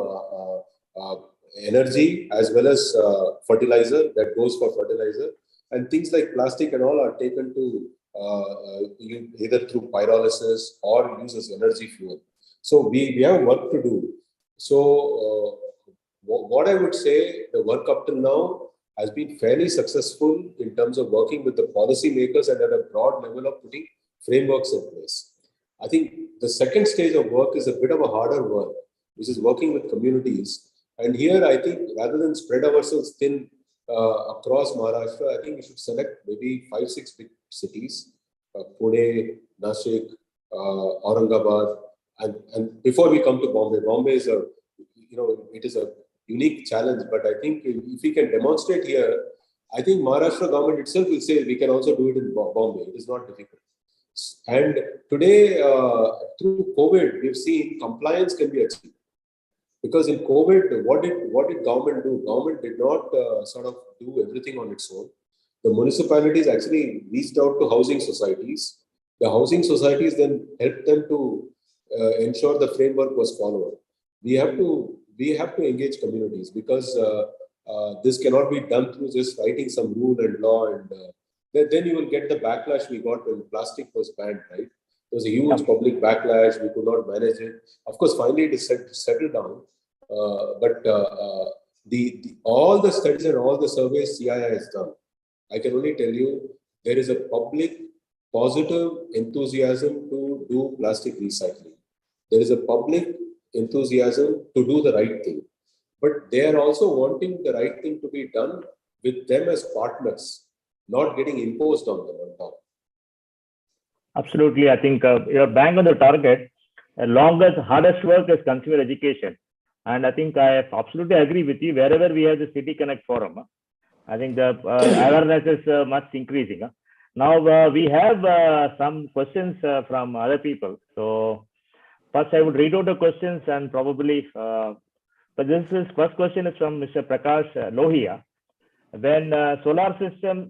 energy as well as fertilizer that goes for fertilizer. And things like plastic and all are taken to either through pyrolysis or use as energy fuel. So we have work to do. So what I would say, the work up till now has been fairly successful in terms of working with the policymakers and at a broad level of putting frameworks in place. I think the second stage of work is a bit of a harder work, which is working with communities. And here, I think rather than spread ourselves thin across Maharashtra, I think we should select maybe 5-6 big cities, Pune, Nashik, Aurangabad, and before we come to Bombay is it is a unique challenge. But I think if we can demonstrate here, I think Maharashtra government itself will say we can also do it in Bombay. It is not difficult. And today, through COVID, we've seen compliance can be achieved. Because in COVID, what did government do? Government did not sort of do everything on its own. The municipalities actually reached out to housing societies. The housing societies then helped them to ensure the framework was followed. We have to engage communities because this cannot be done through just writing some rule and law, and then you will get the backlash we got when plastic was banned, right? There was a huge public backlash. We could not manage it. Of course, finally it is settled down. But all the studies and all the surveys CII has done, I can only tell you there is a public positive enthusiasm to do plastic recycling. There is a public enthusiasm to do the right thing. But they are also wanting the right thing to be done with them as partners, not getting imposed on them on top. Absolutely. I think you're bang on the target. Longest, hardest work is consumer education. And I think I absolutely agree with you. Wherever we have the City Connect forum, I think the awareness is much increasing. Now we have some questions from other people. So first I would read out the questions and probably, but first question is from Mr. Prakash Lohia. When solar systems,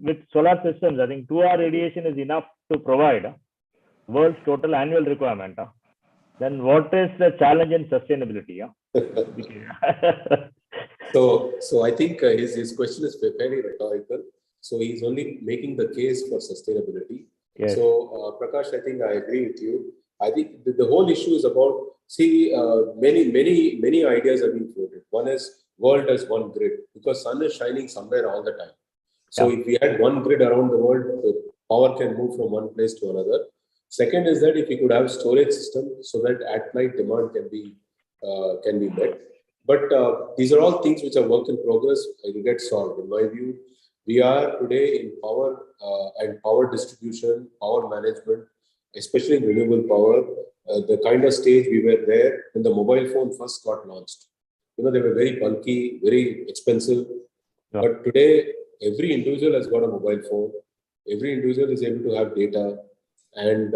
I think 2-hour radiation is enough to provide world's total annual requirement. Then what is the challenge in sustainability? So I think his question is fairly rhetorical. So he's only making the case for sustainability. Yes. So Prakash, I think I agree with you. I think the whole issue is about, many ideas have been floated. One is world as one grid, because sun is shining somewhere all the time. So if we had one grid around the world, the power can move from one place to another. Second is that if we could have storage system so that at night demand can be met. But these are all things which are work in progress. It will get solved. In my view, we are today in power and power distribution, power management, especially in renewable power, the kind of stage we were there when the mobile phone first got launched. They were very bulky, very expensive. Yeah. But today, every individual has got a mobile phone. Every individual is able to have data, and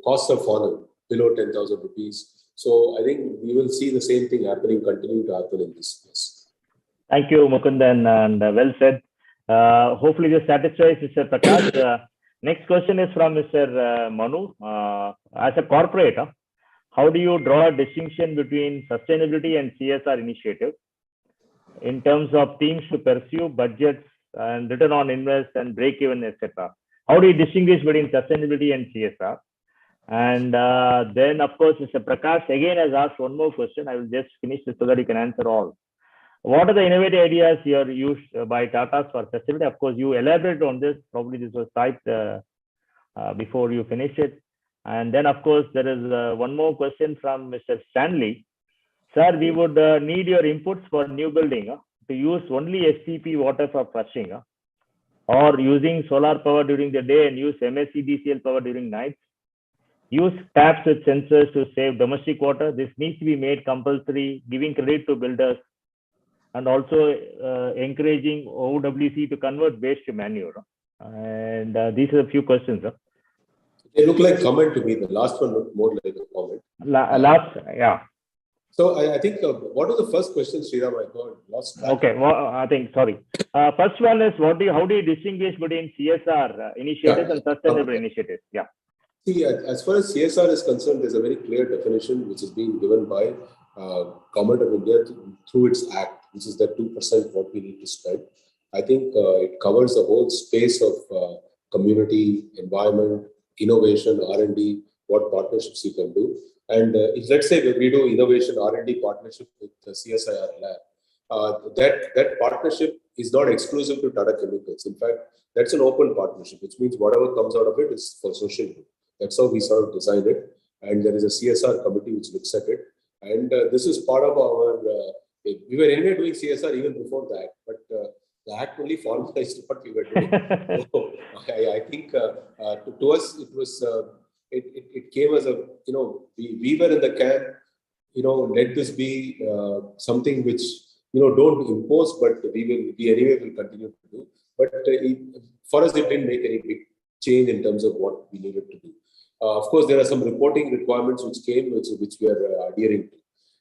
costs have fallen below 10,000 rupees. So I think we will see the same thing continuing to happen in this space. Thank you, Mukundan, and well said. Hopefully this satisfies Mr. Prakash. Next question is from Mr. Manu. As a corporate, how do you draw a distinction between sustainability and CSR initiatives in terms of themes to pursue, budgets, and return on invest and break even, etc.? How do you distinguish between sustainability and CSR? And then, of course, Mr. Prakash again has asked one more question. I will just finish this so that you can answer all. What are the innovative ideas you are used by Tata for sustainability? Of course, you elaborate on this. Probably this was typed before you finish it. And then, of course, there is one more question from Mr. Stanley. Sir, we would need your inputs for new building to use only SPP water for flushing, or using solar power during the day and use MSCDCL power during nights. Use taps with sensors to save domestic water. This needs to be made compulsory, giving credit to builders, and also encouraging OWC to convert waste to manure. And these are a few questions. They look like comment to me. The last one looked more like a comment. Yeah. So I think, what was the first question, Sriram? I got lost track. Okay, well, I think, sorry. First one is, how do you distinguish between CSR initiatives and sustainable initiatives? Yeah. See, as far as CSR is concerned, there's a very clear definition which is being given by Government of India through its act, which is the 2% what we need to spend. I think it covers the whole space of community, environment, innovation, R&D, what partnerships you can do. And let's say that we do innovation R&D partnership with the CSIR lab. That partnership is not exclusive to Tata Chemicals. In fact, that's an open partnership, which means whatever comes out of it is for social good. That's how we sort of designed it. And there is a CSR committee which looks at it. And this is part of our, we were anyway doing CSR even before that, but the act only formalized what we were doing. So I think to us, it was, it came as a, we were in the camp, let this be something which, don't impose, but we anyway will continue to do. But for us, it didn't make any big change in terms of what we needed to do. Of course, there are some reporting requirements which came, which we are adhering to.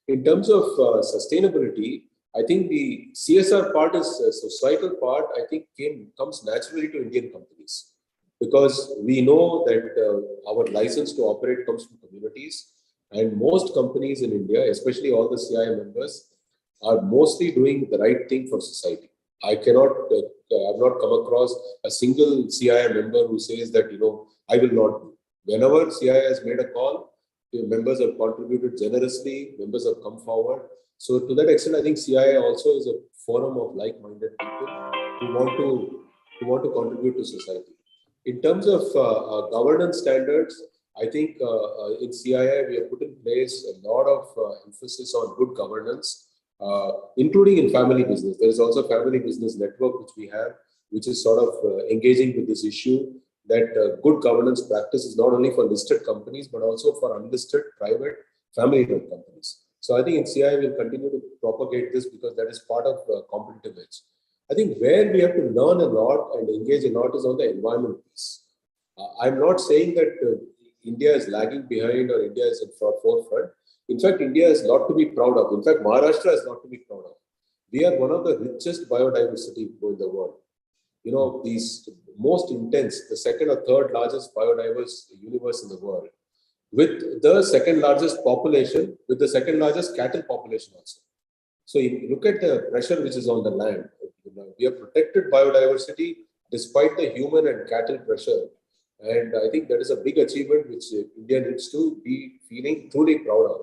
In terms of sustainability, I think the CSR part is a societal part, I think comes naturally to Indian companies, because we know that our license to operate comes from communities, and most companies in India, especially all the CII members, are mostly doing the right thing for society. I've not come across a single CII member who says that, I will not do. Whenever CII has made a call, members have contributed generously, members have come forward. So to that extent, I think CII also is a forum of like-minded people who want to contribute to society. In terms of governance standards, I think in CII, we have put in place a lot of emphasis on good governance, including in family business. There is also a family business network which we have, which is sort of engaging with this issue that good governance practice is not only for listed companies, but also for unlisted private family-run companies. So I think in CII we'll continue to propagate this because that is part of competitive edge. I think where we have to learn a lot and engage a lot is on the environment piece. I'm not saying that India is lagging behind or India is in forefront. In fact, India has a lot to be proud of. In fact, Maharashtra has a lot to be proud of. We are one of the richest biodiversity in the world. You know, these most intense, the second or third largest biodiverse universe in the world, with the second largest population, with the second largest cattle population also. So if you look at the pressure which is on the land, we have protected biodiversity despite the human and cattle pressure. And I think that is a big achievement which India needs to be feeling truly proud of.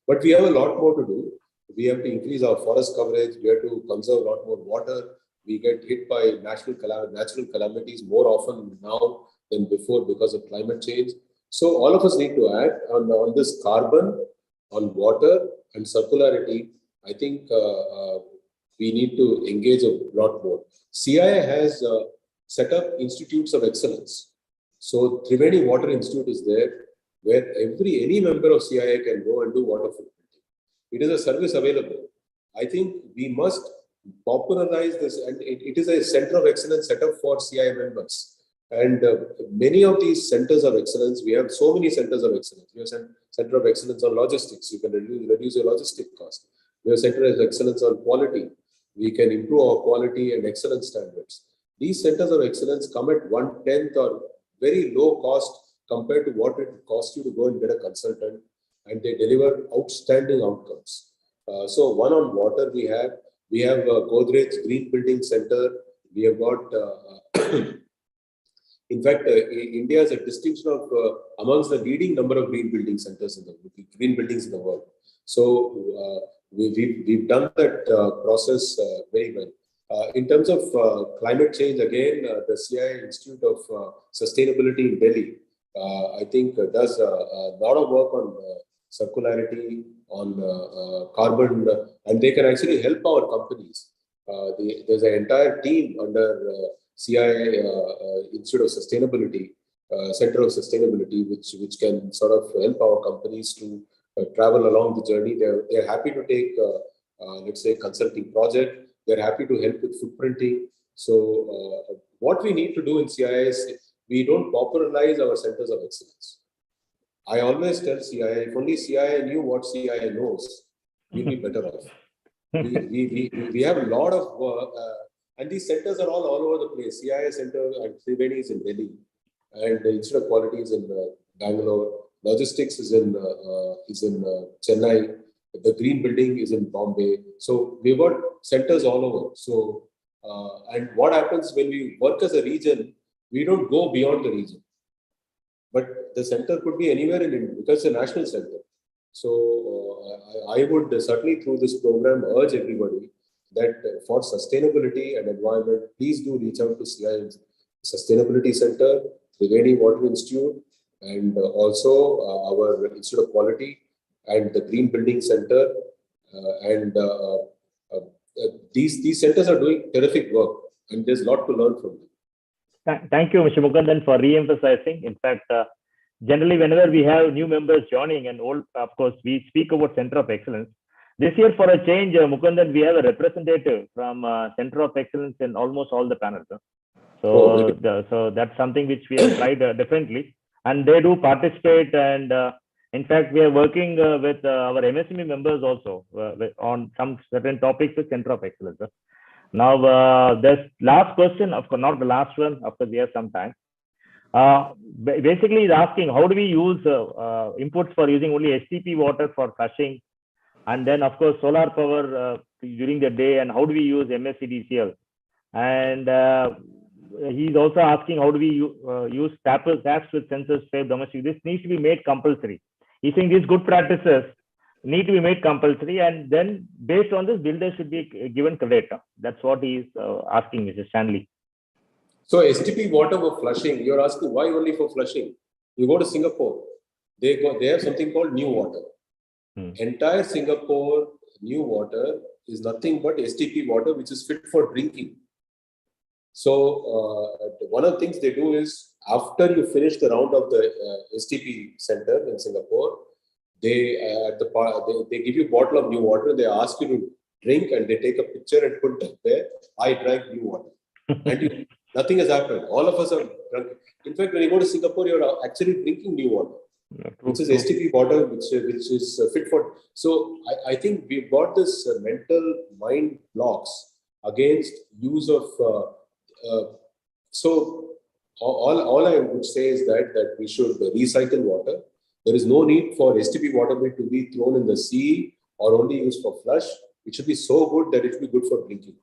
But we have a lot more to do. We have to increase our forest coverage. We have to conserve a lot more water. We get hit by natural calamities more often now than before because of climate change. So all of us need to act on this carbon, on water and circularity. I think we need to engage a lot more. CII has set up institutes of excellence. So Triveni Water Institute is there, where any member of CII can go and do water footprinting. It is a service available. I think we must popularize this, and it is a center of excellence set up for CII members. And many of these centers of excellence, we have so many centers of excellence. We have center of excellence on logistics. You can reduce your logistic cost. We have center of excellence on quality. We can improve our quality and excellence standards. These centers of excellence come at 1/10 or very low cost compared to what it costs you to go and get a consultant, and they deliver outstanding outcomes. So one on water we have Godrej Green Building Center. We have got, in fact, India has a distinction of amongst the leading number of green building centers in green buildings in the world. So we've done that process very well. In terms of climate change, again, the CII Institute of Sustainability in Delhi, I think does a lot of work on circularity, on carbon, and they can actually help our companies. There's an entire team under CII Institute of Sustainability, Center of Sustainability, which can sort of help our companies to travel along the journey. They're happy to take, let's say, consulting project. They're happy to help with footprinting. So what we need to do in CII is we don't popularize our centers of excellence. I always tell CII, if only CII knew what CII knows, we'll be better off. We have a lot of, and these centers are all over the place. CII Center at Triveni is in Delhi, and the Institute of Quality is in Bangalore. Logistics is in Chennai. The Green Building is in Bombay. So we've got centers all over. So, and what happens when we work as a region, we don't go beyond the region. But the center could be anywhere in India because it's a national center. So I would certainly through this program urge everybody that for sustainability and environment, please do reach out to CII Sustainability Center, Triveni Water Institute, and also our Institute of Quality and the Green Building Center. These centers are doing terrific work, and there's a lot to learn from them. Thank you, Mr. Mukundan, for re-emphasizing. In fact, generally, whenever we have new members joining, and old, of course, we speak about Center of Excellence. This year, for a change, Mukundan, we have a representative from Center of Excellence in almost all the panels. So that's something which we have tried differently, and they do participate. And in fact, we are working with our MSME members also on some certain topics with Center of Excellence. Now, this last question, of course, not the last one, of course, we have some time. Basically, is asking how do we use inputs for using only STP water for flushing, and then, of course, solar power during the day, and how do we use MSCDCL? And he's also asking how do we use taps with sensors for domestic. This needs to be made compulsory. He's saying these good practices need to be made compulsory, and then based on this, builders should be given credit. That's what he's asking, Mr. Stanley. So STP water for flushing, you're asking why only for flushing? You go to Singapore, they have something called new water. Entire Singapore new water is nothing but STP water, which is fit for drinking. So one of the things they do is after you finish the round of the STP center in Singapore, they give you a bottle of new water. They ask you to drink, and they take a picture and put that there. I drank new water, and nothing has happened. All of us are drunk. In fact, when you go to Singapore, you're actually drinking new water, which is STP water, which is fit for. So I think we've got this mental mind blocks against use of. So all I would say is that we should recycle water. There is no need for STP water to be thrown in the sea or only used for flush. It should be so good that it should be good for drinking.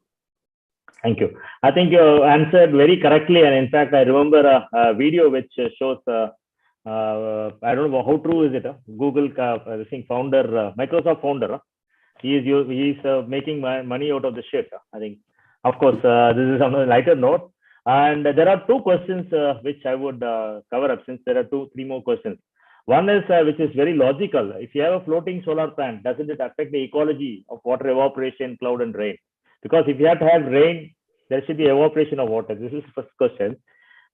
Thank you. I think you answered very correctly. And in fact, I remember a video which shows, I don't know how true is it, Google, I think founder, Microsoft founder, he is making money out of the shit. I think, of course, this is on a lighter note. And there are two questions which I would cover up, since there are three more questions. One is which is very logical. If you have a floating solar plant, doesn't it affect the ecology of water evaporation, cloud and rain? Because if you have to have rain, there should be evaporation of water. This is the first question.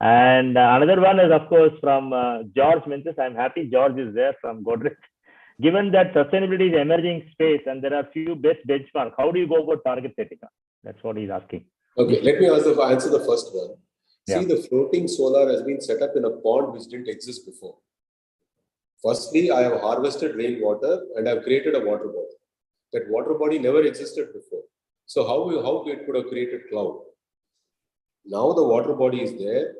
And another one is, of course, from George Menzies. I'm happy George is there from Godrej. Given that sustainability is emerging space and there are few best benchmarks, how do you go about target setting? That's what he's asking. Okay, let me answer the first one. Yeah. See, the floating solar has been set up in a pond which didn't exist before. Firstly, I have harvested rainwater and I've created a water body. That water body never existed before. So how it could have created cloud? Now the water body is there.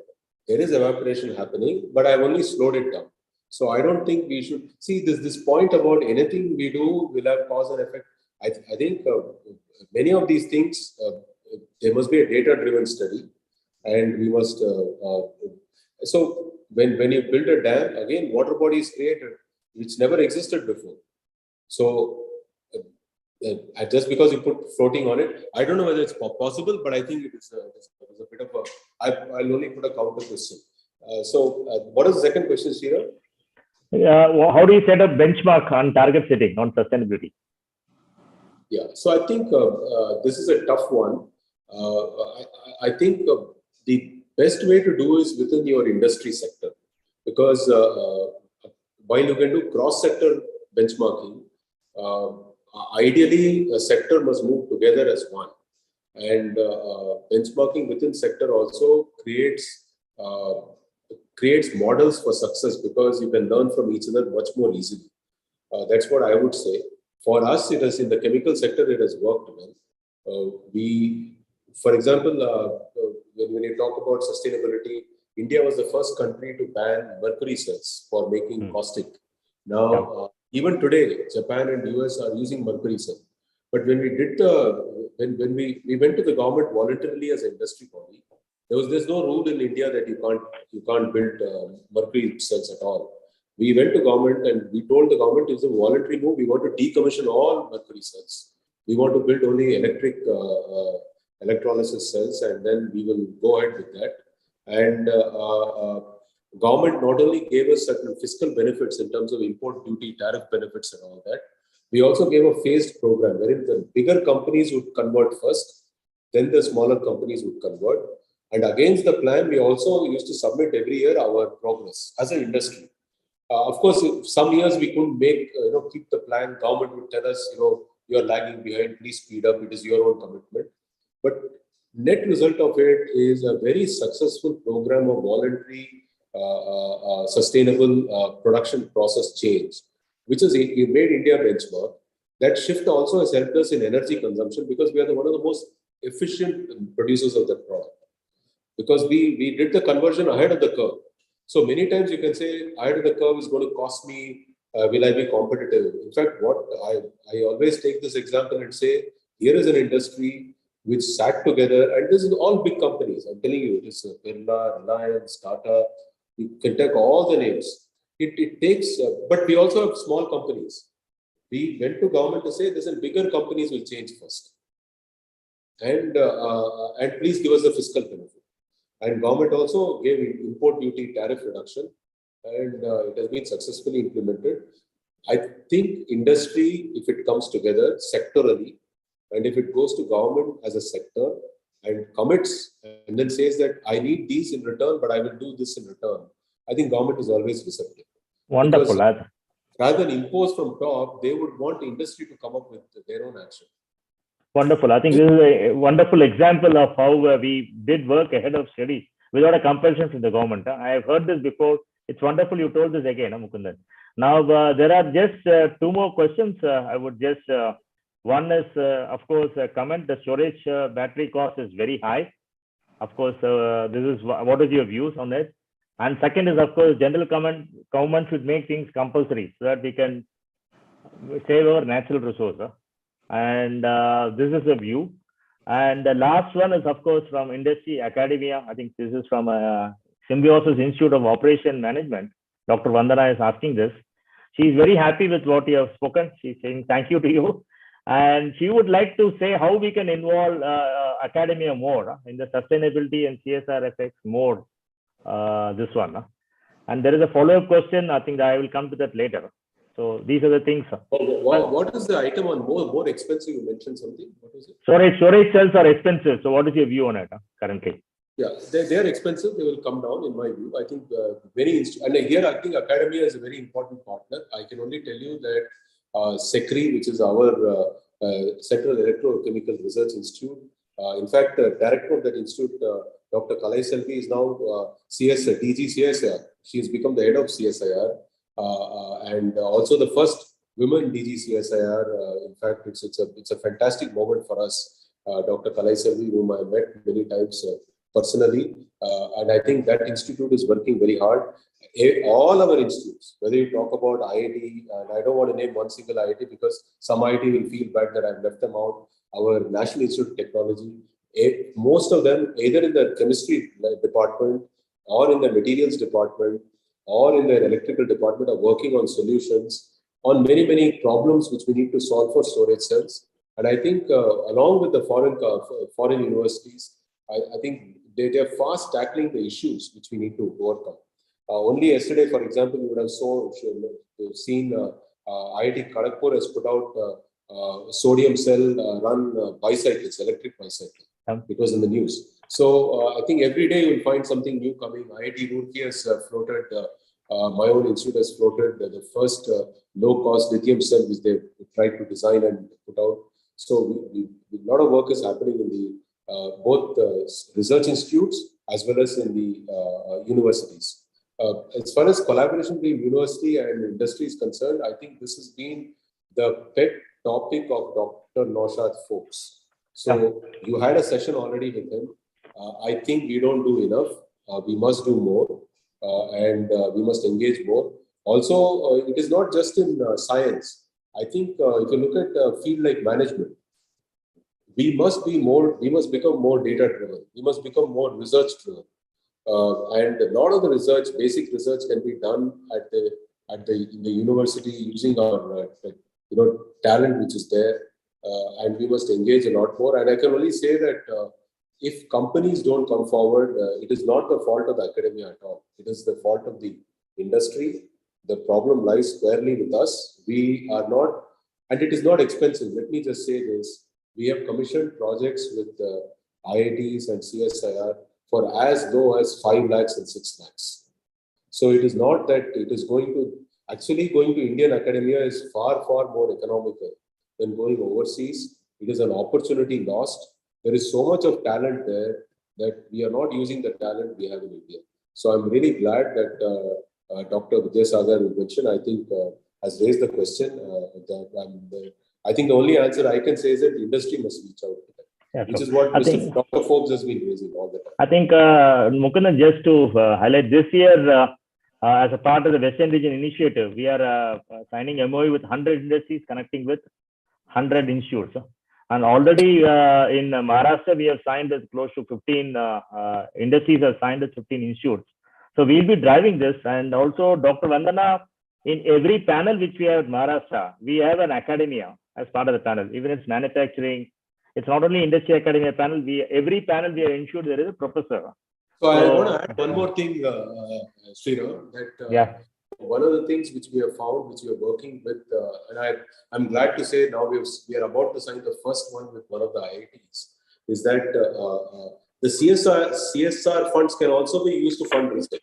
There is evaporation happening, but I've only slowed it down. So I don't think we should see this point about anything we do will have cause and effect. I think many of these things, there must be a data-driven study, and we must. So when you build a dam, again, water body is created, which never existed before. So just because you put floating on it, I don't know whether it's possible, but I think it's a bit of a. I'll only put a counter question. What is the second question, Shira? How do you set a benchmark on target setting on sustainability? Yeah, so I think this is a tough one. I think the best way to do is within your industry sector, because while you can do cross-sector benchmarking, ideally a sector must move together as one. And benchmarking within sector also creates models for success, because you can learn from each other much more easily. That's what I would say. For us, it is in the chemical sector, it has worked well. For example, when you talk about sustainability, India was the first country to ban mercury cells for making caustic. Now, even today, Japan and US are using mercury cell. But when we did when we went to the government voluntarily as an industry body, there's no rule in India that you can't build mercury cells at all. We went to government and we told the government it's a voluntary move. We want to decommission all mercury cells. We want to build only electrolysis cells, and then we will go ahead with that. And government not only gave us certain fiscal benefits in terms of import duty, tariff benefits and all that, we also gave a phased program wherein the bigger companies would convert first, then the smaller companies would convert. And against the plan, we also used to submit every year our progress as an industry. Of course, some years we couldn't keep the plan. Government would tell us, you're lagging behind, please speed up. It is your own commitment. But net result of it is a very successful program of voluntary, sustainable production process change, which has made India benchmark. That shift also has helped us in energy consumption, because we are one of the most efficient producers of that product. Because we did the conversion ahead of the curve. So many times you can say, ahead of the curve is going to cost me, will I be competitive? In fact, what I always take this example and say, here is an industry which sat together, and this is all big companies. I'm telling you, it is Birla, Reliance, Tata. You can take all the names. It takes, but we also have small companies. We went to government to say, listen, bigger companies will change first, and please give us the fiscal benefit. And government also gave import duty tariff reduction, and it has been successfully implemented. I think industry, if it comes together sectorally, and if it goes to government as a sector and commits and then says that I need these in return, but I will do this in return, I think government is always receptive. Wonderful. rather than impose from top, they would want the industry to come up with their own action. Wonderful. I think this is a wonderful example of how we did work ahead of study without a compulsion from the government. I have heard this before. It's wonderful you told this again, Mukundan. Now, there are just two more questions. I would just, one is, of course, a comment. The storage battery cost is very high. Of course, this is what is your views on it? And second is, of course, general comment, government should make things compulsory so that we can save our natural resource. And this is a view. And the last one is, of course, from industry academia. I think this is from Symbiosis Institute of Operation Management. Dr. Vandana is asking this. She's very happy with what you have spoken. She's saying thank you to you. And she would like to say how we can involve academia more in the sustainability and CSR effects more, this one. And there is a follow-up question. I think I will come to that later. So these are the things. What is the item on more expensive? You mentioned something. What is it? Storage cells are expensive. So what is your view on it currently? Yeah, they are expensive. They will come down, in my view. I think and here I think academia is a very important partner. I can only tell you that SECRI, which is our Central Electrochemical Research Institute, in fact, the director of that institute, Dr. Kalai Selvi, is now DG CSIR. She has become the head of CSIR. And also the first women DG CSIR. In fact, it's a fantastic moment for us. Dr. Kalai Selvi, whom I met many times personally, and I think that institute is working very hard. All our institutes, whether you talk about IIT, and I don't want to name one single IIT because some IIT will feel bad that I've left them out. Our National Institute of Technology, most of them, either in the chemistry department or in the materials department or in the electrical department, are working on solutions on many, many problems which we need to solve for storage cells. And I think along with the foreign universities, I think they are fast tackling the issues which we need to overcome. Only yesterday, for example, you would have seen IIT Kharagpur has put out sodium cell run bicycles, electric bicycles. It was in the news. So I think every day you will find something new coming. IIT Roorkee has floated, my own institute has floated the first low-cost lithium cell which they tried to design and put out. So a lot of work is happening in the both research institutes as well as in the universities. As far as collaboration between university and industry is concerned, I think this has been the pet topic of Dr. Naushad Folks. So you had a session already with him. I think we don't do enough. We must do more, and we must engage more. Also, it is not just in science. I think if you look at a field like management, we must become more data driven. We must become more research driven. And a lot of the research, basic research, can be done in the university using our talent which is there, and we must engage a lot more. And I can only say that if companies don't come forward, it is not the fault of the academia at all. It is the fault of the industry. The problem lies squarely with us. We are not, and it is not expensive. Let me just say this: we have commissioned projects with IITs and CSIR for as low as 5 lakhs and 6 lakhs. So it is not that it is going to Indian academia is far, far more economical than going overseas. It is an opportunity lost. There is so much of talent there that we are not using the talent we have in India. So I'm really glad that Dr. Vidyasagar, who mentioned, I think, has raised the question. I think the only answer I can say is that the industry must reach out to them. Yeah, which is what Dr. Forbes has been raising all the time. I think, Mukundan, just to highlight, this year, as a part of the Western Region Initiative, we are signing MOU with 100 industries, connecting with 100 institutes. And already in Maharashtra, we have signed with close to 15 industries have signed with 15 institutes. So we'll be driving this. And also, Dr. Vandana, in every panel which we have at Maharashtra, we have an academia as part of the panel. Even it's manufacturing, it's not only industry academia panel. Every panel we have ensured there is a professor. So I want to add one more thing, Sriram, that one of the things which we have found, which we are working with, and I'm glad to say now we are about to sign the first one with one of the IITs, is that the CSR funds can also be used to fund research.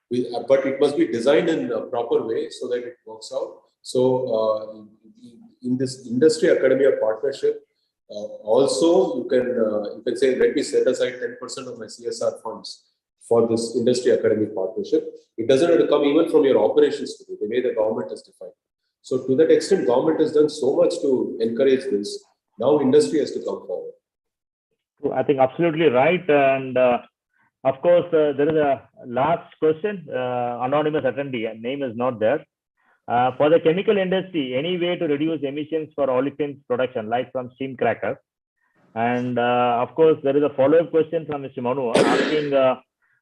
But it must be designed in a proper way so that it works out. So in this industry academia partnership, also you can say, let me set aside 10% of my CSR funds for this industry academic partnership. It doesn't have to come even from your operations, the way the government has defined. So to that extent, government has done so much to encourage this. Now industry has to come forward. I think absolutely right. And of course, there is a last question, anonymous attendee, name is not there. For the chemical industry, any way to reduce emissions for olefins production, like from steam crackers? And of course, there is a follow-up question from Mr. Manu asking,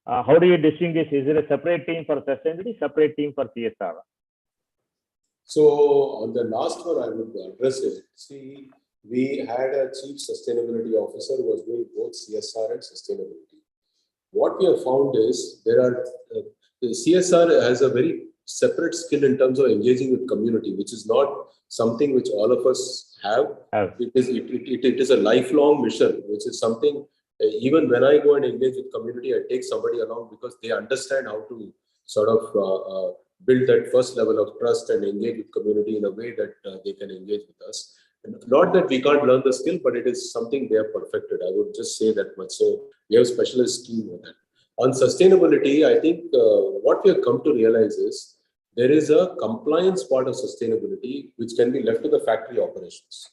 how do you distinguish? Is there a separate team for sustainability, separate team for CSR? So on the last one, I would address it. See, we had a chief sustainability officer who was doing both CSR and sustainability. What we have found is the CSR has a very separate skill in terms of engaging with community, which is not something which all of us have. It is a lifelong mission, which is something, even when I go and engage with community, I take somebody along because they understand how to sort of build that first level of trust and engage with community in a way that they can engage with us. And not that we can't learn the skill, but it is something they have perfected. I would just say that much. So we have specialist team on that. On sustainability, I think what we have come to realize is there is a compliance part of sustainability which can be left to the factory operations.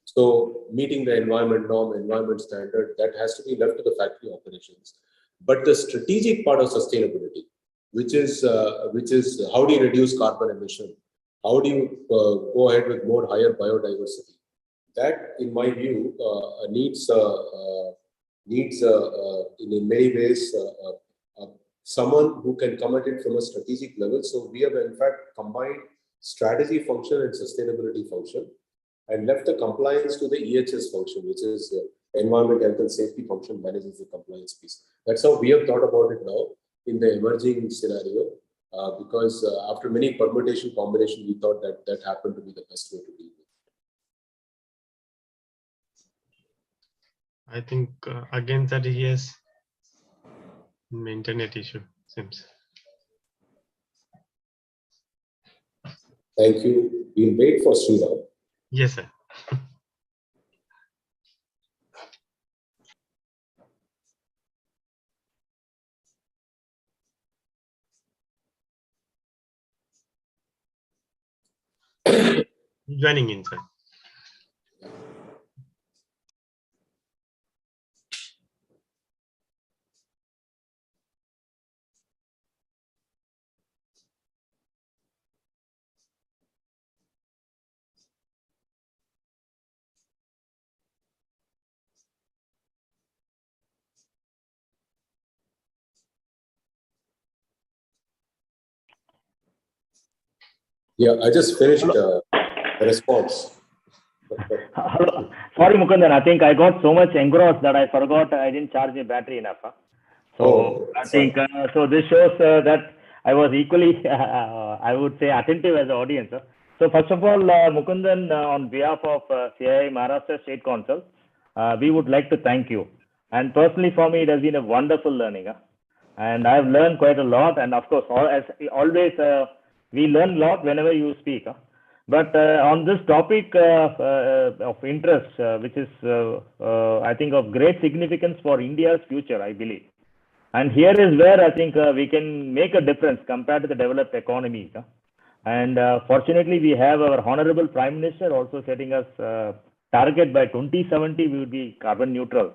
So meeting the environment norm, environment standard, that has to be left to the factory operations. But the strategic part of sustainability, which is how do you reduce carbon emission? How do you go ahead with more higher biodiversity? That, in my view, needs in many ways someone who can come at it from a strategic level. So we have in fact combined strategy function and sustainability function, and left the compliance to the EHS function, which is environment, health and safety function manages the compliance piece. That's how we have thought about it now in the emerging scenario, because after many permutation combination, we thought that happened to be the best way to deal with it. I think again that he has internet issue, seems. Thank you. We'll wait for Sriram. Yes, sir. Joining in, sir. Yeah, I just finished the response. Sorry, Mukundan, I think I got so much engrossed that I forgot I didn't charge my battery enough. So I think so this shows that I was equally, I would say, attentive as an audience. So first of all, Mukundan, on behalf of CII Maharashtra State Council, we would like to thank you. And personally for me, it has been a wonderful learning. And I've learned quite a lot. And of course, as always, we learn a lot whenever you speak. But on this topic of interest, which is, I think, of great significance for India's future, I believe. And here is where I think we can make a difference compared to the developed economies. And fortunately, we have our Honorable Prime Minister also setting us target by 2070, we would be carbon neutral.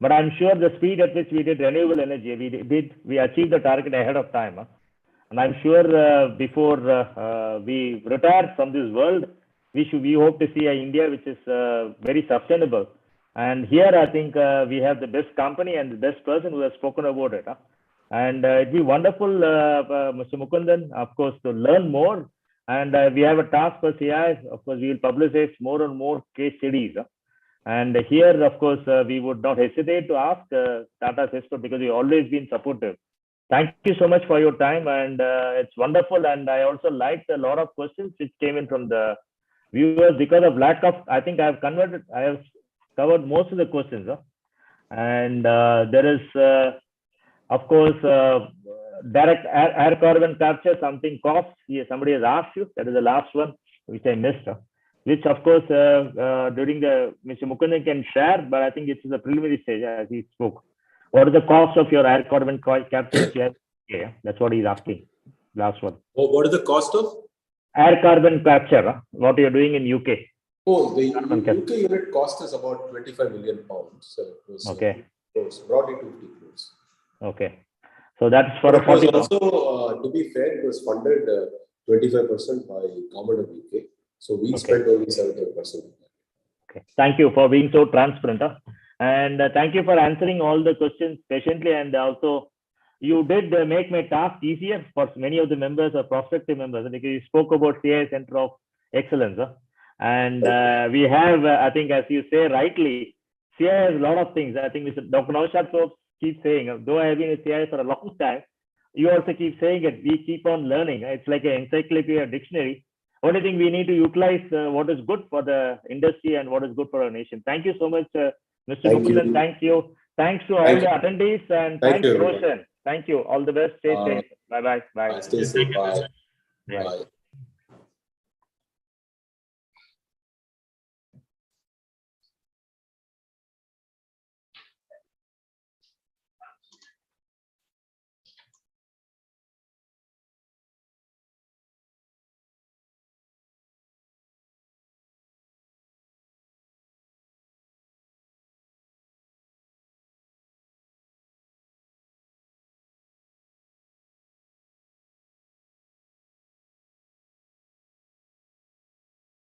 But I'm sure the speed at which we did renewable energy, we achieved the target ahead of time. And I'm sure before we retire from this world, we hope to see an India which is very sustainable. And here I think we have the best company and the best person who has spoken about it. And it'd be wonderful, Mr. Mukundan, of course, to learn more. And we have a task for CI. Of course, we will publicize more and more case studies. And here, of course, we would not hesitate to ask Tata System because we've always been supportive. Thank you so much for your time, and it's wonderful. And I also liked a lot of questions which came in from the viewers because of lack of. I think I have covered most of the questions, and there is, of course, direct air carbon capture, something costs. Yeah, somebody has asked you. That is the last one, which I missed. Which, of course, during the Mr. Mukundan can share, but I think it's the preliminary stage as he spoke. What is the cost of your air carbon capture? Yeah, that's what he's asking. Last one. Oh, what is the cost of? Air carbon capture. What you're doing in UK? Oh, the UK unit cost is about 25 million pounds. So it was, okay. Broadly 250 crores. Okay. So that's for but a 40. It was also, to be fair, it was funded 25% by government of UK. So we spent only 75%. Okay. Thank you for being so transparent. And thank you for answering all the questions patiently. And also, you did make my task easier for many of the members or prospective members, because you spoke about CII Center of Excellence. And we have, I think, as you say rightly, CII has a lot of things. I think Dr. Naushad keeps saying, though I have been in CII for a long time, you also keep saying it. We keep on learning. It's like an encyclopedia dictionary. Only thing we need to utilize what is good for the industry and what is good for our nation. Thank you so much, Mr. Mukundan. Thank you. Thanks to all the attendees, and thanks, Roshan. Thank you. All the best. Stay safe. Bye-bye. Bye. Stay safe. Bye. Bye.